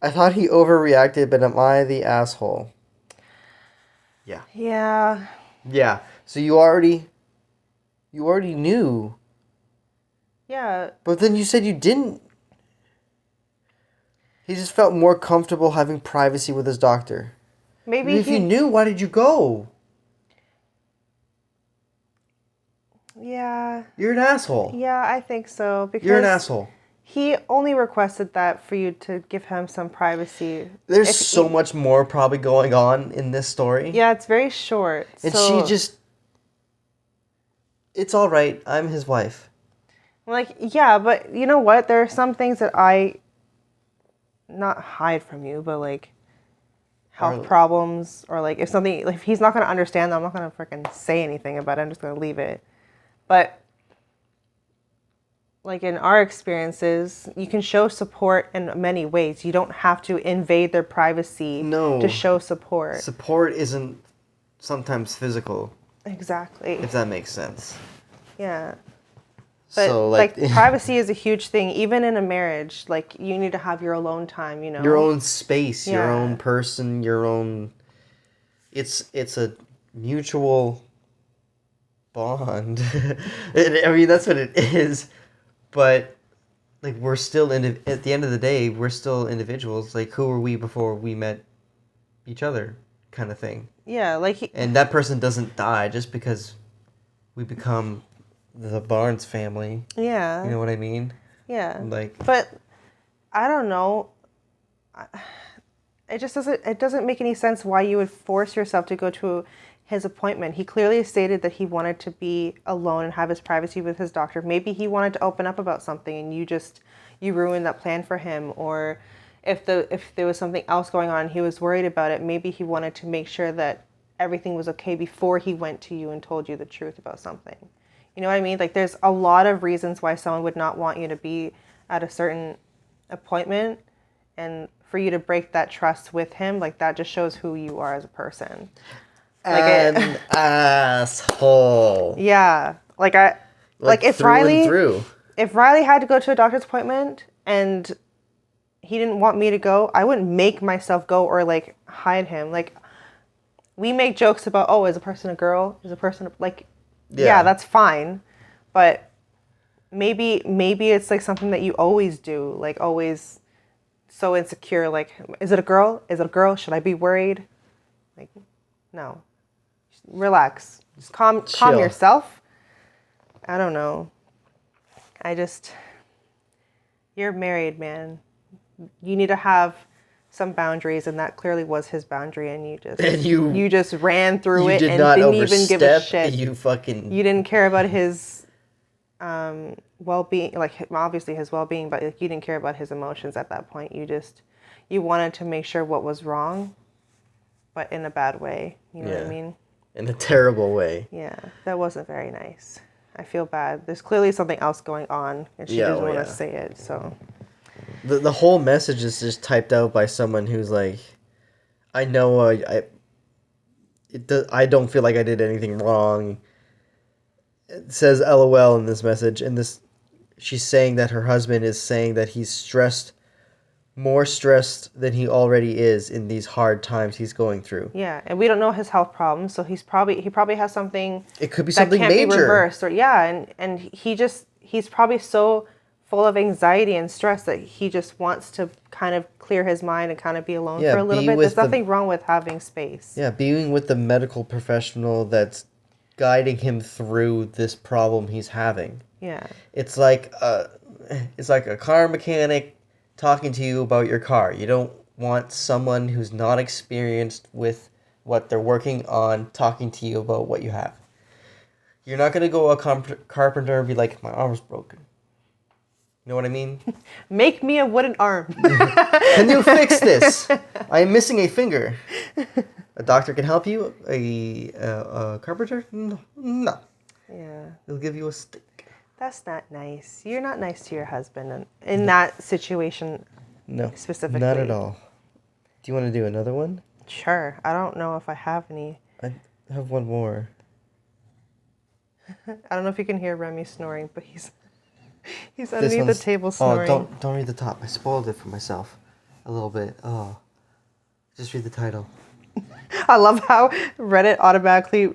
S2: I thought he overreacted, but am I the asshole? Yeah.
S1: Yeah.
S2: Yeah. So you already knew.
S1: Yeah.
S2: But then you said you didn't. He just felt more comfortable having privacy with his doctor.
S1: Maybe
S2: if you knew, why did you go?
S1: Yeah.
S2: You're an asshole.
S1: Yeah, I think so. Because
S2: you're an asshole.
S1: He only requested that for you to give him some privacy.
S2: There's so much more probably going on in this story.
S1: Yeah, it's very short.
S2: And she just... It's all right. I'm his wife.
S1: Like, yeah, but you know what? There are some things that I... Not hide from you, but like... Health problems. Or like, if something... If he's not going to understand, I'm not going to freaking say anything about it. I'm just going to leave it. But... Like in our experiences, you can show support in many ways. You don't have to invade their privacy to show support.
S2: Support isn't sometimes physical.
S1: Exactly.
S2: If that makes sense.
S1: Yeah. But
S2: so,
S1: like privacy is a huge thing. Even in a marriage, like you need to have your alone time, you know.
S2: Your own space, your own person, your own... It's a mutual bond. I mean, that's what it is. But, like, we're still, at the end of the day, we're still individuals. Like, who were we before we met each other kind of thing.
S1: Yeah, like...
S2: And that person doesn't die just because we become the Barnes family.
S1: Yeah.
S2: You know what I mean?
S1: Yeah.
S2: Like...
S1: But, I don't know. It just doesn't make any sense why you would force yourself to go to his appointment. He clearly stated that he wanted to be alone and have his privacy with his doctor. Maybe he wanted to open up about something and you ruined that plan for him, or if there was something else going on and he was worried about it, maybe he wanted to make sure that everything was okay before he went to you and told you the truth about something. You know what I mean? Like, there's a lot of reasons why someone would not want you to be at a certain appointment, and for you to break that trust with him, like, that just shows who you are as a person.
S2: An asshole.
S1: Yeah. Like if
S2: through
S1: Riley
S2: and through.
S1: If Riley had to go to a doctor's appointment and he didn't want me to go, I wouldn't make myself go or like hide him. Like, we make jokes about, oh, is a person a girl? Is a person like, yeah, that's fine. But maybe it's like something that you always do, like always so insecure. Like, is it a girl? Is it a girl? Should I be worried? Like, no. Just relax. Just calm yourself. I don't know. You're married, man. You need to have some boundaries, and that clearly was his boundary, and you just ran through it and didn't even give a shit. You didn't care about his well-being, like obviously his well-being, but like, you didn't care about his emotions at that point. You wanted to make sure what was wrong, but in a bad way. You know what I mean?
S2: In a terrible way.
S1: Yeah, that wasn't very nice. I feel bad. There's clearly something else going on, and she doesn't want to say it. So
S2: the whole message is just typed out by someone who's like, I know I don't feel like I did anything wrong. It says LOL in this message, and she's saying that her husband is saying that he's more stressed than he already is in these hard times he's going through.
S1: Yeah, and we don't know his health problems, so he probably has something.
S2: It could be something major.
S1: That can't be reversed, or and he's probably so full of anxiety and stress that he just wants to kind of clear his mind and kind of be alone for a little bit. There's nothing wrong with having space.
S2: Yeah, being with the medical professional that's guiding him through this problem he's having.
S1: Yeah.
S2: It's like a car mechanic talking to you about your car. You don't want someone who's not experienced with what they're working on talking to you about what you have. You're not going to go to a carpenter and be like, my arm's broken. You know what I mean?
S1: Make me a wooden arm.
S2: Can you fix this? I am missing a finger. A doctor can help you? A carpenter? No.
S1: Yeah.
S2: He'll give you a stick.
S1: That's not nice. You're not nice to your husband in that situation.
S2: No,
S1: specifically.
S2: Not at all. Do you want to do another one?
S1: Sure. I don't know if I have any.
S2: I have one more.
S1: I don't know if you can hear Remy snoring, but he's underneath the table snoring.
S2: Oh, don't read the top. I spoiled it for myself a little bit. Oh, just read the title.
S1: I love how Reddit automatically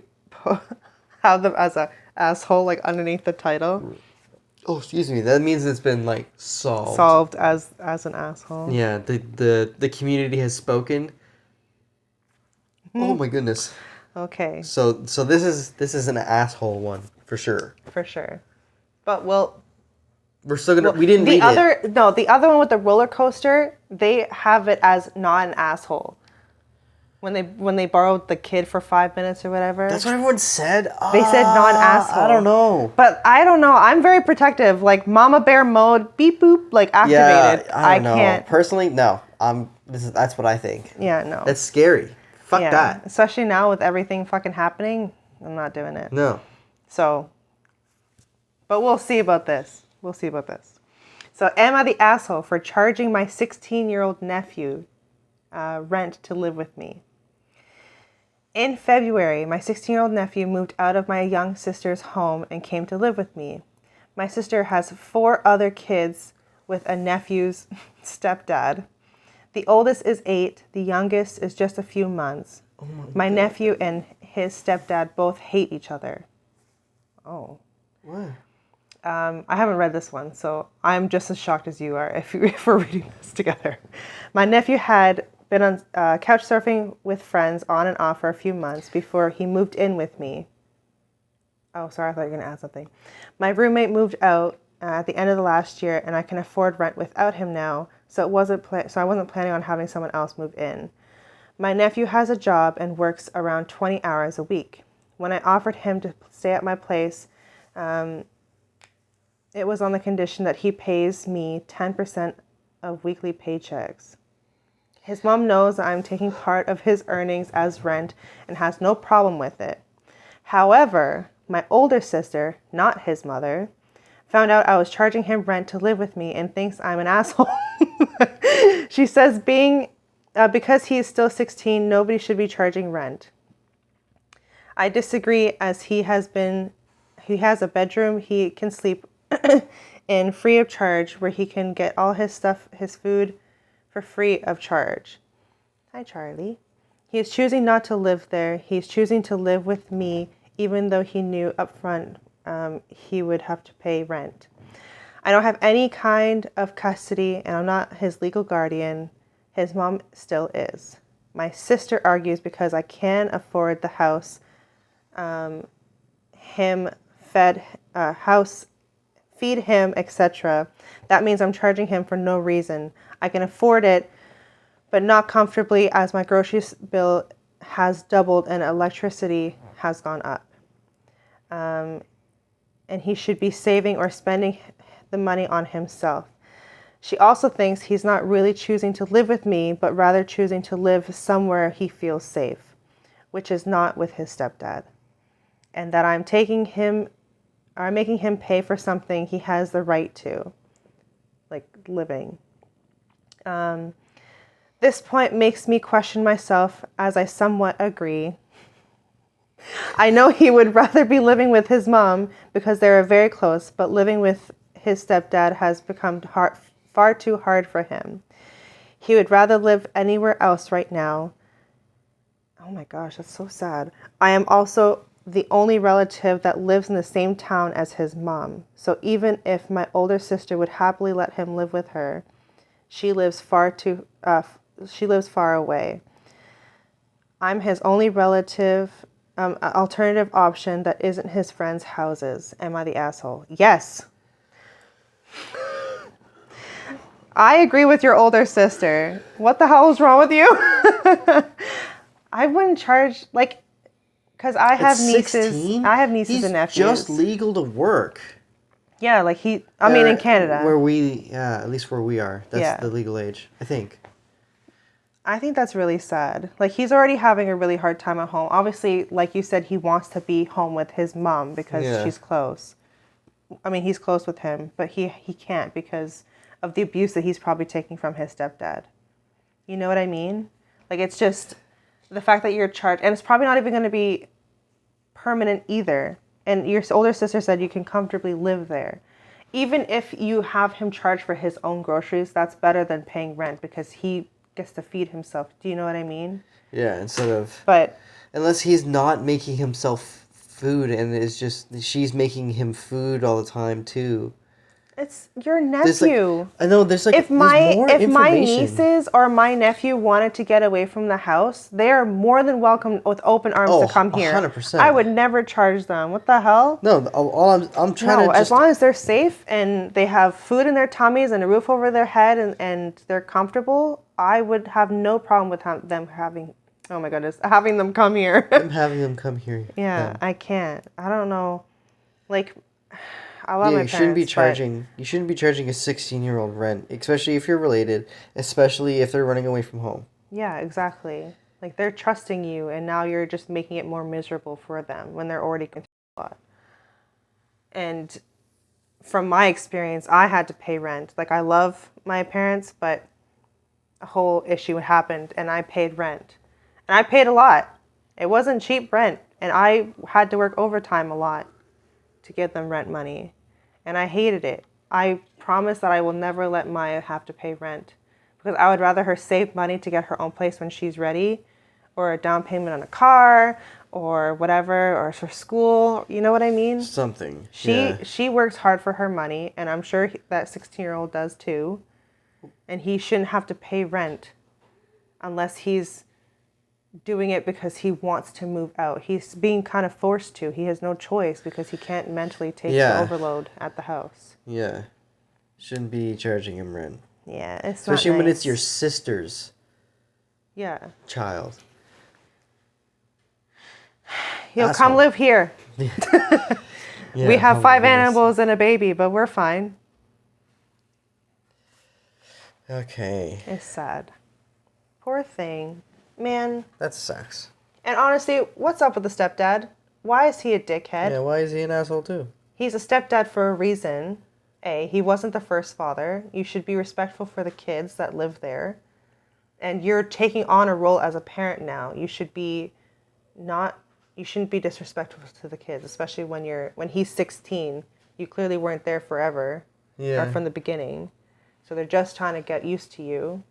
S1: have them as a asshole, like underneath the title.
S2: Oh, excuse me. That means it's been like solved.
S1: Solved as an asshole.
S2: Yeah, the community has spoken. Oh my goodness.
S1: Okay.
S2: So this is an asshole one for sure.
S1: For sure, but
S2: we're still gonna. We didn't read it.
S1: No, the other one with the roller coaster, they have it as not an asshole. When they borrowed the kid for 5 minutes or whatever.
S2: That's what everyone said.
S1: They said non-asshole.
S2: I don't know.
S1: But I don't know. I'm very protective. Like mama bear mode, beep boop, like activated.
S2: Yeah, I don't know.
S1: Can't.
S2: Personally, no. That's what I think.
S1: Yeah, no.
S2: That's scary. Fuck that.
S1: Especially now with everything fucking happening, I'm not doing it.
S2: No.
S1: So, but we'll see about this. So, am I the asshole for charging my 16-year-old nephew rent to live with me? In February, my 16-year-old nephew moved out of my young sister's home and came to live with me. My sister has 4 other kids with a nephew's stepdad. The oldest is 8. The youngest is just a few months.
S2: Oh
S1: my nephew and his stepdad both hate each other. Oh.
S2: What?
S1: I haven't read this one, so I'm just as shocked as you are if we're reading this together. My nephew had been on couch surfing with friends on and off for a few months before he moved in with me. Oh, sorry, I thought you were going to add something. My roommate moved out at the end of the last year, and I can afford rent without him now, so I wasn't planning on having someone else move in. My nephew has a job and works around 20 hours a week. When I offered him to stay at my place, it was on the condition that he pays me 10% of weekly paychecks. His mom knows I'm taking part of his earnings as rent and has no problem with it. However, my older sister, not his mother, found out I was charging him rent to live with me and thinks I'm an asshole. She says because he is still 16, nobody should be charging rent. I disagree, as he has a bedroom he can sleep in free of charge, where he can get all his stuff, his food, for free of charge. Hi, Charlie. He is choosing not to live there. He's choosing to live with me, even though he knew up front he would have to pay rent. I don't have any kind of custody, and I'm not his legal guardian. His mom still is. My sister argues because I can afford the house, feed him, etc. That means I'm charging him for no reason. I can afford it, but not comfortably, as my groceries bill has doubled and electricity has gone up. And he should be saving or spending the money on himself. She also thinks he's not really choosing to live with me, but rather choosing to live somewhere he feels safe, which is not with his stepdad. And that I'm making him pay for something he has the right to, like living. This point makes me question myself, as I somewhat agree. I know he would rather be living with his mom because they are very close, but living with his stepdad has become far too hard for him. He would rather live anywhere else right now. Oh my gosh, that's so sad. I am also the only relative that lives in the same town as his mom. So even if my older sister would happily let him live with her, she lives far away. I'm his only relative, alternative option that isn't his friends' houses. Am I the asshole? Yes. I agree with your older sister. What the hell is wrong with you? I wouldn't charge, because I have nieces. 16? I have nieces and nephews.
S2: He's just legal to work.
S1: Yeah, in Canada.
S2: At least where we are. That's the legal age, I think.
S1: I think that's really sad. He's already having a really hard time at home. Obviously, like you said, he wants to be home with his mom because she's close. I mean, he's close with him, but he can't because of the abuse that he's probably taking from his stepdad. You know what I mean? It's just the fact that you're charged, and it's probably not even going to be permanent either. And your older sister said you can comfortably live there. Even if you have him charged for his own groceries, that's better than paying rent because he gets to feed himself. Do you know what I mean?
S2: Yeah,
S1: But
S2: unless he's not making himself food and she's making him food all the time too.
S1: It's your nephew.
S2: I know there's
S1: if my nieces or my nephew wanted to get away from the house, they are more than welcome with open arms to come here.
S2: 100%.
S1: I would never charge them. What the hell?
S2: No, I'm trying to.
S1: As long as they're safe and they have food in their tummies and a roof over their head and they're comfortable, I would have no problem with them having. Oh my goodness, having them come here.
S2: I'm having them come here.
S1: Yeah, I can't. I don't know. I love my parents.
S2: You shouldn't be charging a 16-year-old rent, especially if you're related, especially if they're running away from home.
S1: Yeah, exactly. They're trusting you, and now you're just making it more miserable for them when they're already going through a lot. And from my experience, I had to pay rent. I love my parents, but a whole issue happened, and I paid rent. And I paid a lot. It wasn't cheap rent, and I had to work overtime a lot to get them rent money. And I hated it. I promise that I will never let Maya have to pay rent because I would rather her save money to get her own place when she's ready, or a down payment on a car or whatever, or for school. You know what I mean?
S2: Something.
S1: She works hard for her money, and I'm sure that 16-year-old does too. And he shouldn't have to pay rent unless he's doing it because he wants to move out. He's being kind of forced to. He has no choice because he can't mentally take the overload at the house.
S2: Yeah. Shouldn't be charging him rent.
S1: Yeah, it's
S2: especially
S1: not nice.
S2: When it's your sister's child.
S1: He'll come live here. We have 5 animals and a baby, but we're fine.
S2: Okay.
S1: It's sad. Poor thing. Man.
S2: That sucks.
S1: And honestly, what's up with the stepdad? Why is he a dickhead?
S2: Yeah, why is he an asshole too?
S1: He's a stepdad for a reason. He wasn't the first father. You should be respectful for the kids that live there. And you're taking on a role as a parent now. You shouldn't be disrespectful to the kids, especially when he's 16. You clearly weren't there forever.
S2: Yeah.
S1: Or from the beginning. So they're just trying to get used to you.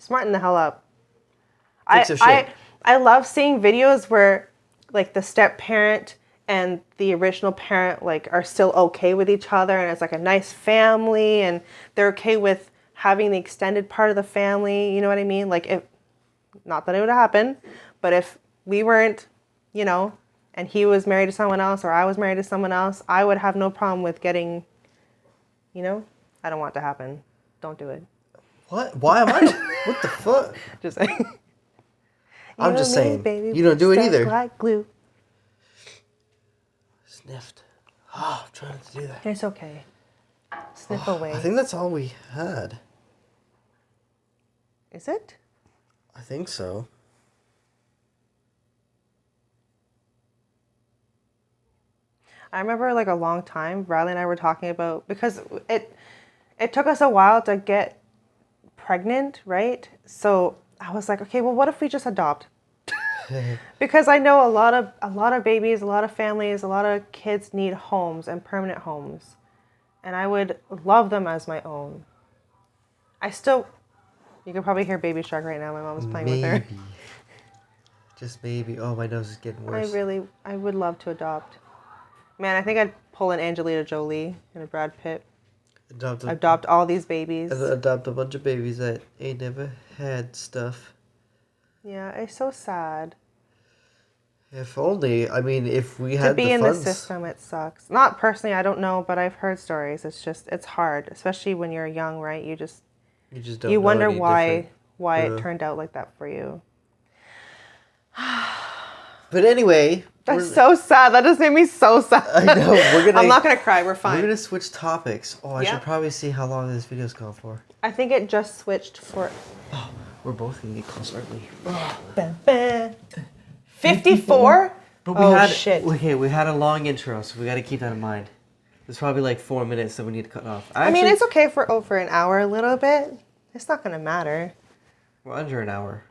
S1: Smarten the hell up. I love seeing videos where like the step parent and the original parent like are still okay with each other, and it's like a nice family, and they're okay with having the extended part of the family. You know what I mean? Like, if not that it would happen, but if we weren't, you know, and he was married to someone else or I was married to someone else, I would have no problem with getting, you know, I don't want it to happen. Don't do it.
S2: What? Why am I? What the fuck?
S1: Just saying.
S2: I'm just saying. Baby, you don't do it either.
S1: Like glue.
S2: Sniffed. Oh, I'm trying to do that.
S1: It's okay. Sniff away.
S2: I think that's all we had.
S1: Is it?
S2: I think so.
S1: I remember like a long time, Riley and I were talking about, because it took us a while to get pregnant, right? So I was like, okay, well, what if we just adopt? Because I know a lot of babies, a lot of families, a lot of kids need homes and permanent homes. And I would love them as my own. You can probably hear Baby Shark right now. My mom's playing with her.
S2: Just maybe. Oh, my nose is getting worse.
S1: I would love to adopt. Man, I think I'd pull an Angelina Jolie and a Brad Pitt. Adopt all these babies.
S2: Adopt a bunch of babies that ain't never had stuff.
S1: Yeah, it's so sad.
S2: If only, I mean, if we had
S1: to be
S2: the
S1: in
S2: funds.
S1: the system, it sucks. Not personally, I don't know, but I've heard stories. It's hard, especially when you're young, right? You just don't. You wonder why it turned out like that for you.
S2: But anyway,
S1: that's so sad. That just made me so sad.
S2: I know.
S1: I'm not gonna cry. We're fine.
S2: We're gonna switch topics. Oh, I should probably see how long this video's gone for.
S1: I think it just switched for.
S2: Oh, we're both gonna get close, aren't we?
S1: 54?
S2: But
S1: shit.
S2: Okay, we had a long intro, so we got to keep that in mind. There's probably like 4 minutes that we need to cut off.
S1: I mean, it's okay for over an hour a little bit. It's not gonna matter.
S2: We're under an hour.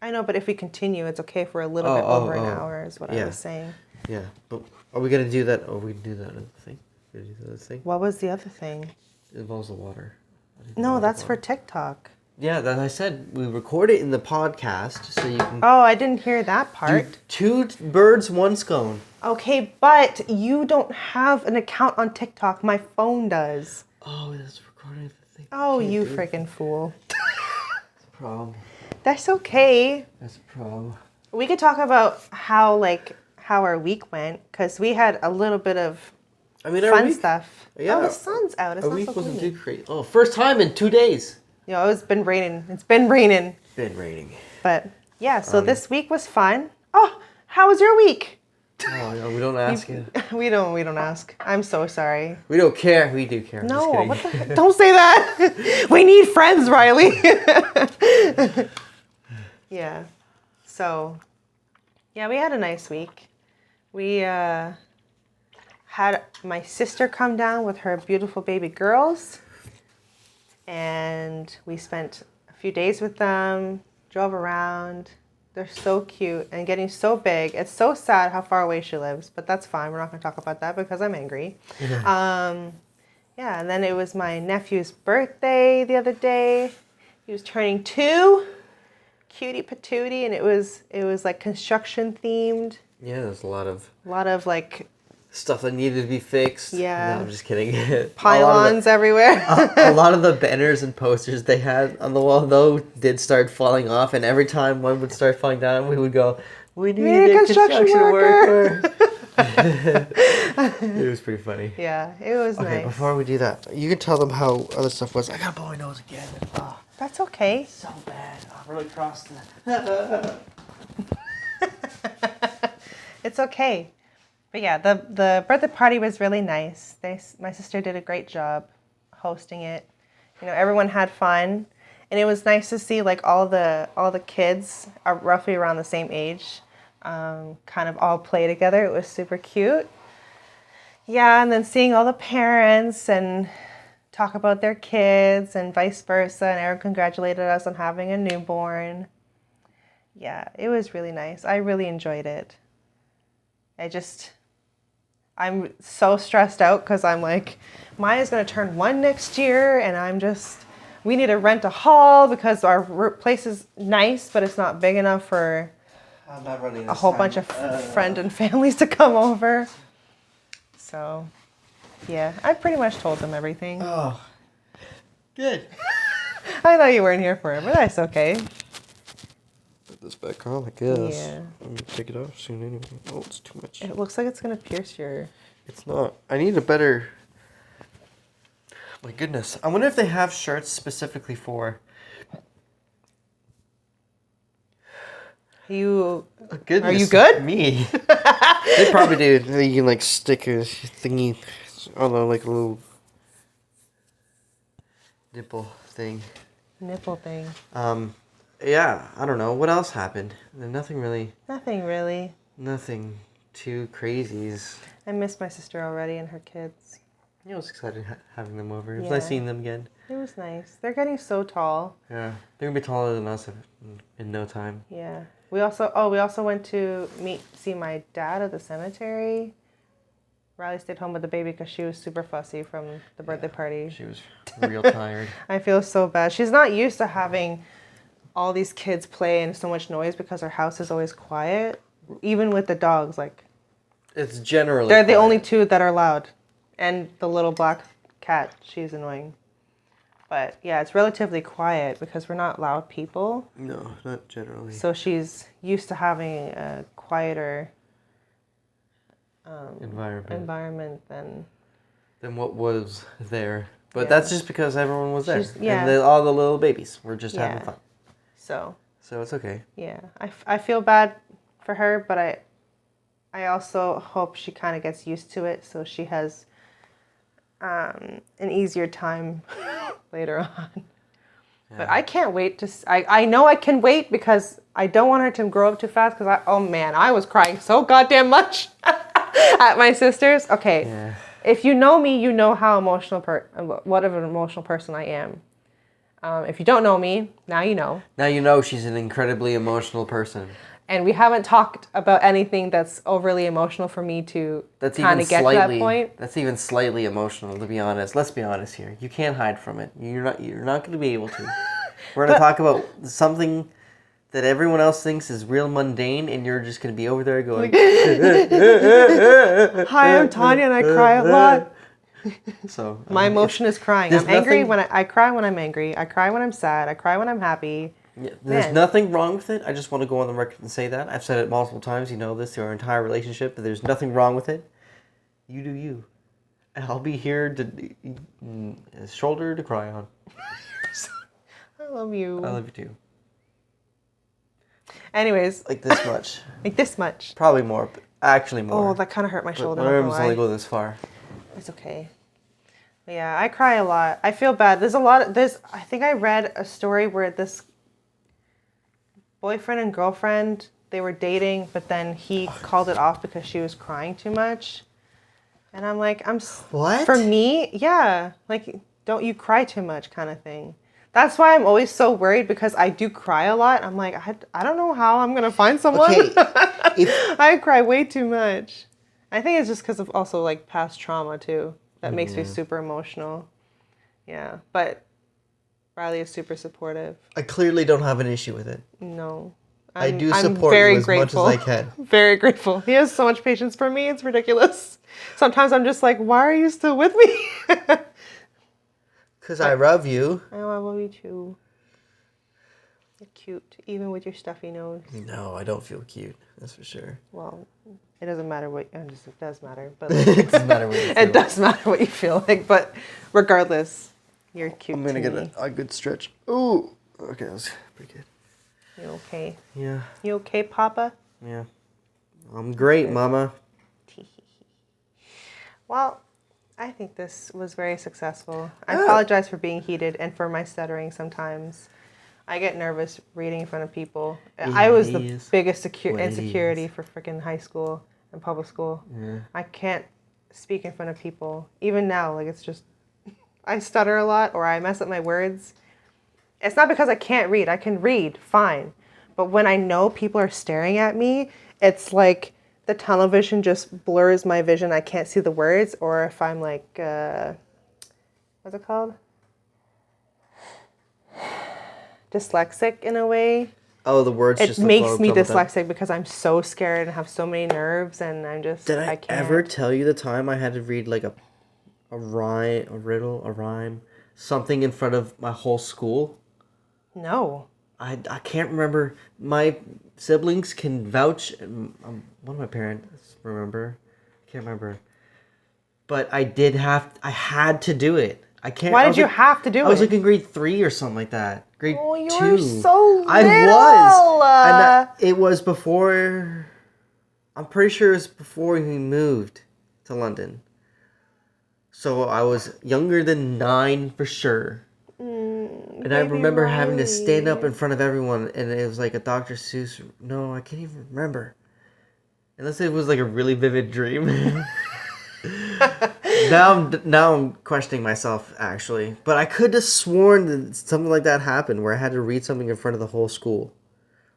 S1: I know, but if we continue, it's okay for a little bit over an hour, is what I was saying.
S2: Yeah, but are we gonna do that? Oh, we can do that other thing. We're gonna do the other thing.
S1: What was the other thing?
S2: It involves the water.
S1: No, that's for TikTok.
S2: Yeah, that I said we record it in the podcast so you can.
S1: Oh, I didn't hear that part.
S2: Two birds, one stone.
S1: Okay, but you don't have an account on TikTok. My phone does.
S2: Oh, that's recording the thing.
S1: Oh, you freaking fool.
S2: That's a problem.
S1: That's okay.
S2: That's a problem.
S1: We could talk about how our week went, because we had a little bit of fun stuff.
S2: Yeah.
S1: Oh, the sun's out. It's
S2: our
S1: not
S2: week
S1: so
S2: wasn't
S1: gloomy.
S2: too crazy. Oh, first time in 2 days.
S1: You know, it's been raining. It's been raining. But yeah, so this week was fun. Oh, how was your week?
S2: Oh, no, we don't ask you.
S1: We don't ask. I'm so sorry.
S2: We don't care. We do care.
S1: No, what the heck? Don't say that. We need friends, Riley. Yeah. So, yeah, we had a nice week. We had my sister come down with her beautiful baby girls, and we spent a few days with them, drove around. They're so cute and getting so big. It's so sad how far away she lives, but that's fine. We're not going to talk about that because I'm angry. Yeah, and then it was my nephew's birthday the other day. He was turning 2. Cutie patootie, and it was like construction themed.
S2: Yeah, there's a lot of
S1: like
S2: stuff that needed to be fixed.
S1: Yeah.
S2: No, I'm just kidding.
S1: Pylons everywhere.
S2: A lot of the banners and posters they had on the wall, though, did start falling off, and every time one would start falling down, we would go, we need a construction worker. It was pretty funny.
S1: Yeah, it was nice.
S2: Okay, before we do that, you can tell them how other stuff was. I gotta blow my nose again. Oh,
S1: that's okay.
S2: So bad. Oh, really crossed the...
S1: It's okay. But yeah, the birthday party was really nice. My sister did a great job hosting it. You know, everyone had fun. And it was nice to see like all the kids are roughly around the same age, kind of all play together. It was super cute. Yeah, and then seeing all the parents and talk about their kids and vice versa. And Eric congratulated us on having a newborn. Yeah, it was really nice. I really enjoyed it. I'm so stressed out because I'm like, Maya's going to turn 1 next year, and we need to rent a hall because our place is nice, but it's not big enough for a whole bunch of friends and families to come over. So, yeah, I pretty much told them everything.
S2: Oh, good.
S1: I know you weren't here for it, but that's okay.
S2: Put this back on, I guess.
S1: Yeah.
S2: I'm going to take it off soon anyway. Oh, it's too much.
S1: It looks like it's going to pierce your...
S2: It's not. I need a better... My goodness. I wonder if they have shirts specifically for...
S1: Are you
S2: Goodness,
S1: good?
S2: Me. They probably do. You can like stick a thingy, I don't know, like a little nipple thing.
S1: Nipple thing.
S2: Yeah, I don't know. What else happened? Nothing really.
S1: Nothing really.
S2: Nothing too crazies.
S1: I miss my sister already and her kids.
S2: I was excited having them over. It was
S1: Yeah.
S2: nice seeing them again.
S1: It was nice. They're getting so tall.
S2: Yeah, they're gonna be taller than us in no time.
S1: Yeah. We also went to see my dad at the cemetery. Riley stayed home with the baby because she was super fussy from the birthday party.
S2: She was real tired.
S1: I feel so bad. She's not used to having all these kids play and so much noise because our house is always quiet. Even with the dogs, like
S2: It's generally
S1: they're the
S2: quiet.
S1: only two that are loud. And the little black cat, she's annoying. But yeah, it's relatively quiet because we're not loud people.
S2: No, not generally.
S1: So she's used to having a quieter environment than
S2: what was there. But
S1: Yeah.
S2: that's just because everyone was there.
S1: Yeah.
S2: And all the little babies were just having
S1: Yeah.
S2: fun.
S1: so
S2: So it's okay.
S1: yeah. I feel bad for her, but I also hope she kind of gets used to it so she has an easier time later on. Yeah. But I can't wait I know I can wait because I don't want her to grow up too fast because I was crying so goddamn much at my sister's. Okay,
S2: Yeah.
S1: If you know me, you know how what of an emotional person I am. If you don't know me, now you know.
S2: Now you know she's an incredibly emotional person.
S1: And we haven't talked about anything that's overly emotional for me to kind of get to that point.
S2: That's even slightly emotional, to be honest. Let's be honest here. You can't hide from it. You're not going to be able to. We're going to talk about something that everyone else thinks is real mundane, and you're just going to be over there going...
S1: Hi, I'm Tanya, and I cry a lot.
S2: So
S1: my emotion is crying. I'm angry when I cry when I'm angry. I cry when I'm sad. I cry when I'm happy.
S2: Yeah, there's nothing wrong with it. I just want to go on the record and say that. I've said it multiple times. You know this through our entire relationship, that there's nothing wrong with it. You do you. And I'll be here a shoulder to cry on.
S1: I love you.
S2: I love you too.
S1: Anyways.
S2: Like this much.
S1: Like this much.
S2: Probably more, but actually more.
S1: Oh, that kind of hurt my shoulder.
S2: My arms only go this far.
S1: It's okay. Yeah, I cry a lot. I feel bad. I think I read a story where this boyfriend and girlfriend, they were dating, but then he called it off because she was crying too much. And I'm like,
S2: what?
S1: For me, yeah. Like, don't you cry too much kind of thing. That's why I'm always so worried because I do cry a lot. I'm like, I don't know how I'm going to find someone. Okay. I cry way too much. I think it's just because of also like past trauma too. That makes me super emotional. Yeah. But Riley is super supportive.
S2: I clearly don't have an issue with it.
S1: No.
S2: I do support you as much as I can.
S1: Very grateful. He has so much patience for me. It's ridiculous. Sometimes I'm just like, why are you still with me?
S2: Because I love you.
S1: I love you too. You're cute, even with your stuffy nose.
S2: No, I don't feel cute. That's for sure.
S1: Well, it doesn't matter what... It does matter, but...
S2: It doesn't matter what you feel.
S1: It does matter what you feel like, but regardless, you're cute.
S2: I'm going to get a good stretch. Ooh. Okay, that was pretty good.
S1: You okay?
S2: Yeah.
S1: You okay, Papa?
S2: Yeah. I'm great, Mama.
S1: Well, I think this was very successful. I apologize for being heated and for my stuttering sometimes. I get nervous reading in front of people. I was the biggest insecurity for freaking high school and public school.
S2: Yeah.
S1: I can't speak in front of people. Even now, like, it's just, I stutter a lot or I mess up my words. It's not because I can't read. I can read fine. But when I know people are staring at me, it's like the tunnel vision just blurs my vision. I can't see the words. Or if I'm like, what's it called? Dyslexic in a way.
S2: Oh, the words
S1: it
S2: just
S1: makes me dyslexic because I'm so scared and have so many nerves and I'm just
S2: Did I
S1: can't.
S2: ever tell you the time I had to read like a rhyme, something in front of my whole school?
S1: No.
S2: I can't remember. My siblings can vouch. One of my parents remember. I can't remember. But I had to do it. I can't.
S1: Why did you have to do it?
S2: I was like in grade 3 or something like that. Grade 2.
S1: Oh, you were so little.
S2: I was. And it was before. I'm pretty sure it was before he moved to London. So I was younger than 9 for sure. And I remember having to stand up in front of everyone, and it was like a Dr. Seuss. No, I can't even remember. Unless it was like a really vivid dream. Now I'm questioning myself, actually. But I could have sworn that something like that happened, where I had to read something in front of the whole school,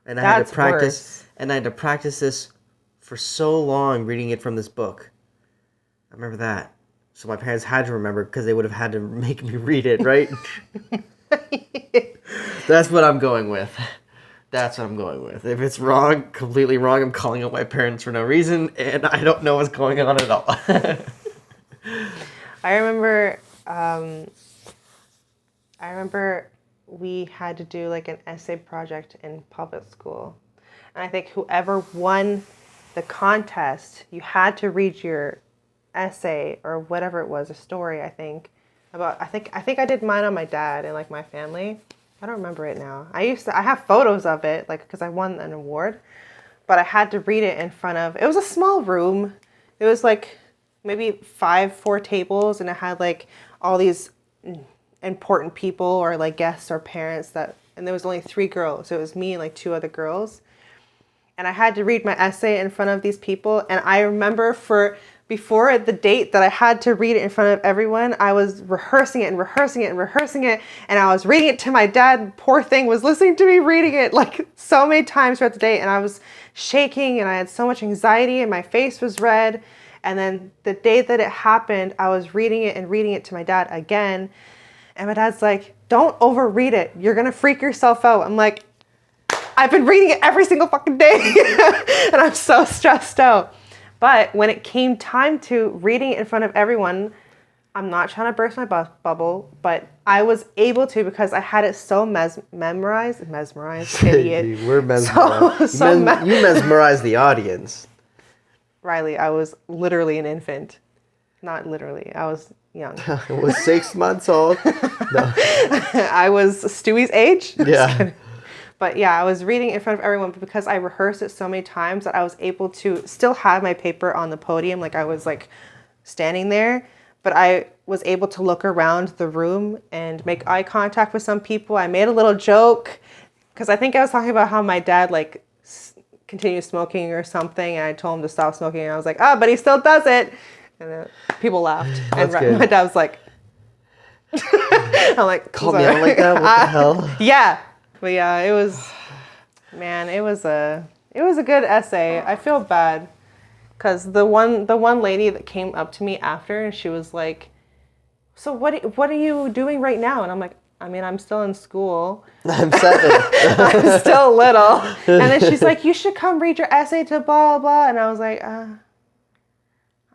S2: and I had to practice. Worse. And I had to practice this for so long, reading it from this book. I remember that. So my parents had to remember because they would have had to make me read it, right? That's what I'm going with. That's what I'm going with. If it's wrong, completely wrong, I'm calling out my parents for no reason, and I don't know what's going on at all.
S1: I remember we had to do like an essay project in public school. And I think whoever won the contest, you had to read your essay or whatever it was, a story, I think I did mine on my dad and like my family. I don't remember it now. I have photos of it, like, because I won an award, but I had to read it in front of, it was a small room. It was like maybe 4 tables, and it had like all these important people or like guests or parents and there was only 3 girls. So it was me and like 2 other girls. And I had to read my essay in front of these people. And I remember before the date that I had to read it in front of everyone, I was rehearsing it. And I was reading it to my dad. Poor thing was listening to me reading it like so many times throughout the day. And I was shaking and I had so much anxiety and my face was red. And then the day that it happened, I was reading it to my dad again. And my dad's like, don't overread it. You're going to freak yourself out. I'm like, I've been reading it every single fucking day. And I'm so stressed out. But when it came time to reading it in front of everyone, I'm not trying to burst my bubble, but I was able to because I had it so memorized, idiot.
S2: We're mesmerized. You mesmerized the audience.
S1: Riley, I was literally an infant. Not literally, I was young.
S2: I was 6 months old. No.
S1: I was Stewie's age.
S2: Yeah.
S1: But yeah, I was reading in front of everyone because I rehearsed it so many times that I was able to still have my paper on the podium. Like I was like standing there, but I was able to look around the room and make eye contact with some people. I made a little joke because I think I was talking about how my dad like continues smoking or something. And I told him to stop smoking. And I was like, but he still does it. And people laughed. And my dad was like, I'm like,
S2: call me out like that? What the hell?
S1: Yeah. But yeah, it was a good essay. I feel bad because the one lady that came up to me after and she was like, so what are you doing right now? And I'm like, I mean, I'm still in school.
S2: I'm 7.
S1: I'm still little. And then she's like, you should come read your essay to blah, blah. And I was like, I'm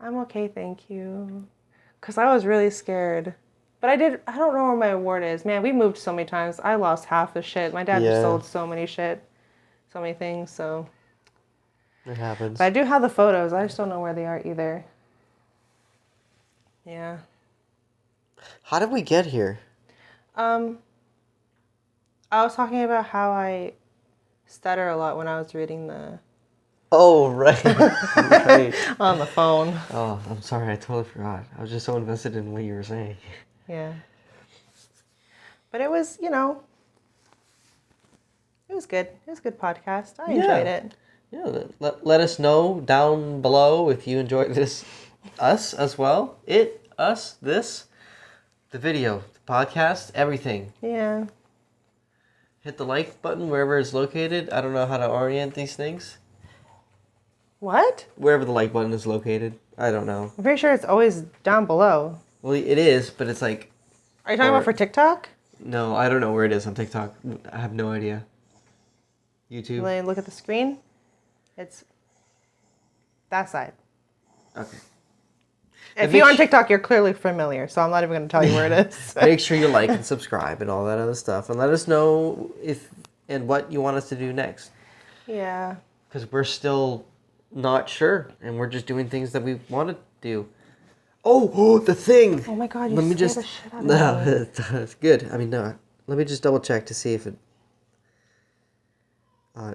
S1: okay, thank you. Because I was really scared. But I don't know where my award is. Man, we moved so many times. I lost half the shit. My dad just sold so many things, so.
S2: It happens.
S1: But I do have the photos. I just don't know where they are either. Yeah.
S2: How did we get here?
S1: I was talking about how I stutter a lot when I was reading the
S2: Oh, right. Right.
S1: On the phone.
S2: Oh, I'm sorry. I totally forgot. I was just so invested in what you were saying.
S1: Yeah. But it was, it was good. It was a good podcast. I enjoyed it.
S2: Yeah. Let us know down below if you enjoyed this, us as well. It, us, this, the video, the podcast, everything.
S1: Yeah.
S2: Hit the like button wherever it's located. I don't know how to orient these things.
S1: What?
S2: Wherever the like button is located. I don't know.
S1: I'm pretty sure it's always down below.
S2: Well, it is, but it's like...
S1: Are you talking about for TikTok?
S2: No, I don't know where it is on TikTok. I have no idea. YouTube?
S1: Let me look at the screen. It's that side.
S2: Okay.
S1: If you're on TikTok, you're clearly familiar, so I'm not even going to tell you where it is.
S2: Make sure you like and subscribe and all that other stuff. And let us know if and what you want us to do next.
S1: Yeah.
S2: Because we're still not sure. And we're just doing things that we want to do. Oh, the thing!
S1: Oh my god, you
S2: let me
S1: scared
S2: just,
S1: the shit out of me.
S2: No, it's good. I mean, no. Let me just double check to see if it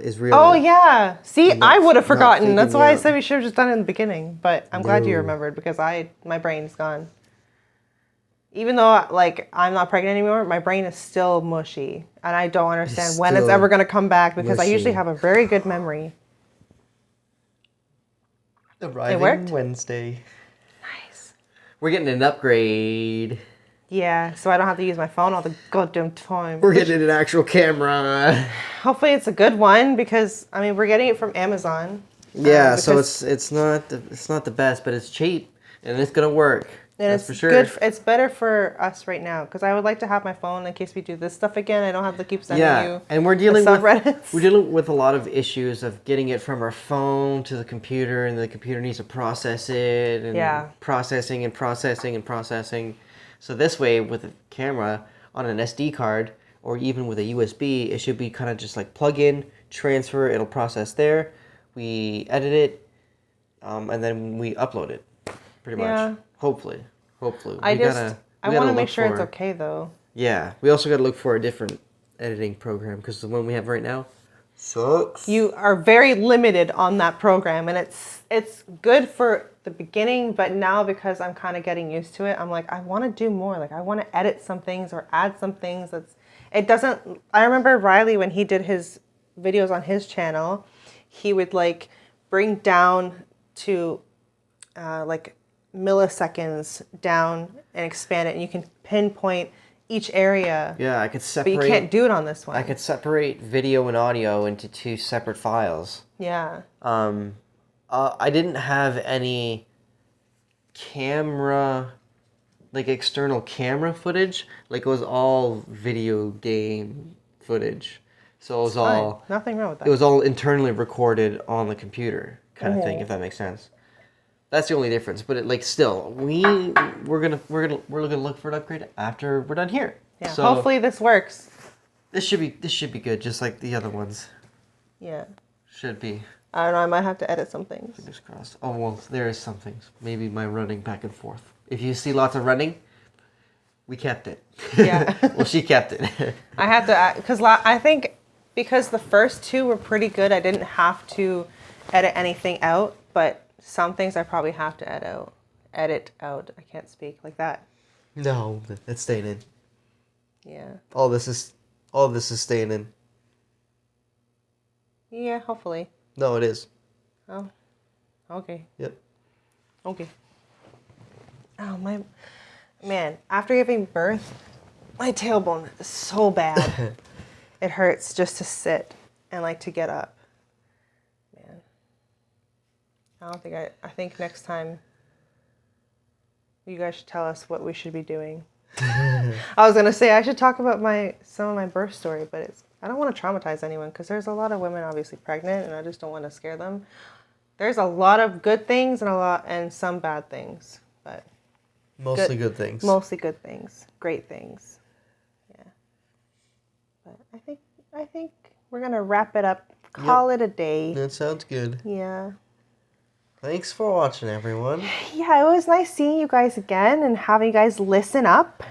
S2: is real.
S1: Oh, yeah. See, I would have forgotten.
S2: freaking
S1: That's why
S2: me
S1: I
S2: out.
S1: said we should have just done it in the beginning. But I'm glad you
S2: No.
S1: remembered because my brain's gone. Even though, like, I'm not pregnant anymore, my brain is still mushy. And I don't understand when it's
S2: still
S1: ever going to come back because I usually
S2: mushy.
S1: have a very good memory.
S2: Arriving
S1: worked?
S2: Wednesday.
S1: Nice.
S2: We're getting an upgrade.
S1: Yeah, so I don't have to use my phone all the goddamn time.
S2: We're getting an actual camera.
S1: Hopefully it's a good one because, I mean, we're getting it from Amazon.
S2: Yeah, so it's not the best, but it's cheap and it's gonna work.
S1: And
S2: That's
S1: it's
S2: for sure.
S1: good. It's better for us right now because I would like to have my phone in case we do this stuff again. I don't have to keep sending you.
S2: And we're dealing
S1: the
S2: with
S1: subreddits.
S2: we're dealing with a lot of issues of getting it from our phone to the computer, and the computer needs to process it, and processing and processing and processing. So this way, with a camera on an SD card or even with a USB, it should be kind of just like plug in, transfer. It'll process there. We edit it, and then we upload it. Pretty much. Hopefully.
S1: I want to make sure it's okay though.
S2: Yeah, we also got to look for a different editing program because the one we have right now sucks.
S1: You are very limited on that program, and it's good for the beginning, but now because I'm kind of getting used to it, I'm like, I want to do more. Like I want to edit some things or add some things. I remember Riley when he did his videos on his channel, he would like bring down to like milliseconds down and expand it, and you can pinpoint each area.
S2: Yeah, I could separate.
S1: But you can't do it on this one.
S2: I could separate video and audio into two separate files.
S1: Yeah.
S2: I didn't have any camera, like external camera footage. Like it was all video game footage. So it was all
S1: nothing wrong with that.
S2: It was all internally recorded on the computer, kind of thing, if that makes sense. That's the only difference, but still, we're gonna look for an upgrade after we're done here.
S1: Yeah.
S2: So
S1: hopefully this works.
S2: This should be good, just like the other ones.
S1: Yeah.
S2: Should be.
S1: I don't know. I might have to edit some things.
S2: Fingers crossed. Oh well, there is some things. Maybe my running back and forth. If you see lots of running, we kept it.
S1: Yeah.
S2: Well, she kept it.
S1: I had to because I think because the first two were pretty good, I didn't have to edit anything out, but some things I probably have to edit out. I can't speak like that.
S2: No, it's staying in.
S1: Yeah.
S2: All this is staying in.
S1: Yeah, hopefully.
S2: No, it is.
S1: Oh. Okay.
S2: Yep.
S1: Okay. Oh my man, after giving birth, my tailbone is so bad. It hurts just to sit and like to get up. Man. I think next time you guys should tell us what we should be doing. I was gonna say I should talk about some of my birth story, but I don't want to traumatize anyone because there's a lot of women obviously pregnant, and I just don't want to scare them. There's a lot of good things and some bad things, but
S2: mostly good things.
S1: Mostly good things, great things. Yeah. But I think we're gonna wrap it up. Call it a day.
S2: That sounds good.
S1: Yeah.
S2: Thanks for watching, everyone.
S1: Yeah, it was nice seeing you guys again and having you guys listen up.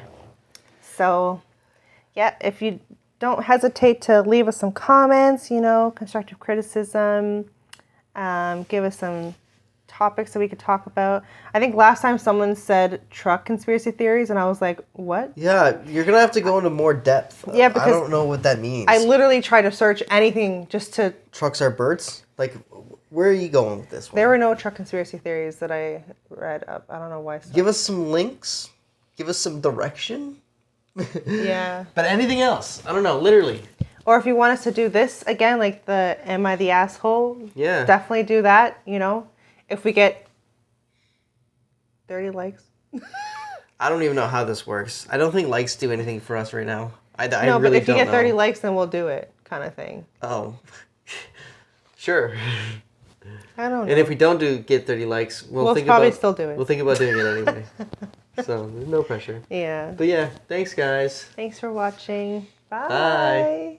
S1: So, yeah, if you don't hesitate to leave us some comments, constructive criticism, Give us some topics that we could talk about. I think last time someone said truck conspiracy theories, and I was like, what?
S2: Yeah, you're going to have to go into more depth.
S1: Yeah, because
S2: I don't know what that means.
S1: I literally tried to search anything just to...
S2: Trucks are birds? Like, where are you going with this one?
S1: There were no truck conspiracy theories that I read up. I don't know why.
S2: Give us some links. Give us some direction.
S1: Yeah.
S2: But anything else? I don't know, literally.
S1: Or if you want us to do this again, like the Am I the Asshole?
S2: Yeah.
S1: Definitely do that, you know? If we get 30 likes.
S2: I don't even know how this works. I don't think likes do anything for us right now. I
S1: no,
S2: really
S1: but if you
S2: don't
S1: get 30
S2: know.
S1: likes, then we'll do it, kind of thing.
S2: Oh. Sure.
S1: I don't know.
S2: And if we don't get 30 likes, we'll think
S1: probably
S2: about,
S1: still do it.
S2: We'll think about doing it anyway. So, there's no pressure.
S1: Yeah.
S2: But yeah, thanks guys.
S1: Thanks for watching. Bye.
S2: Bye.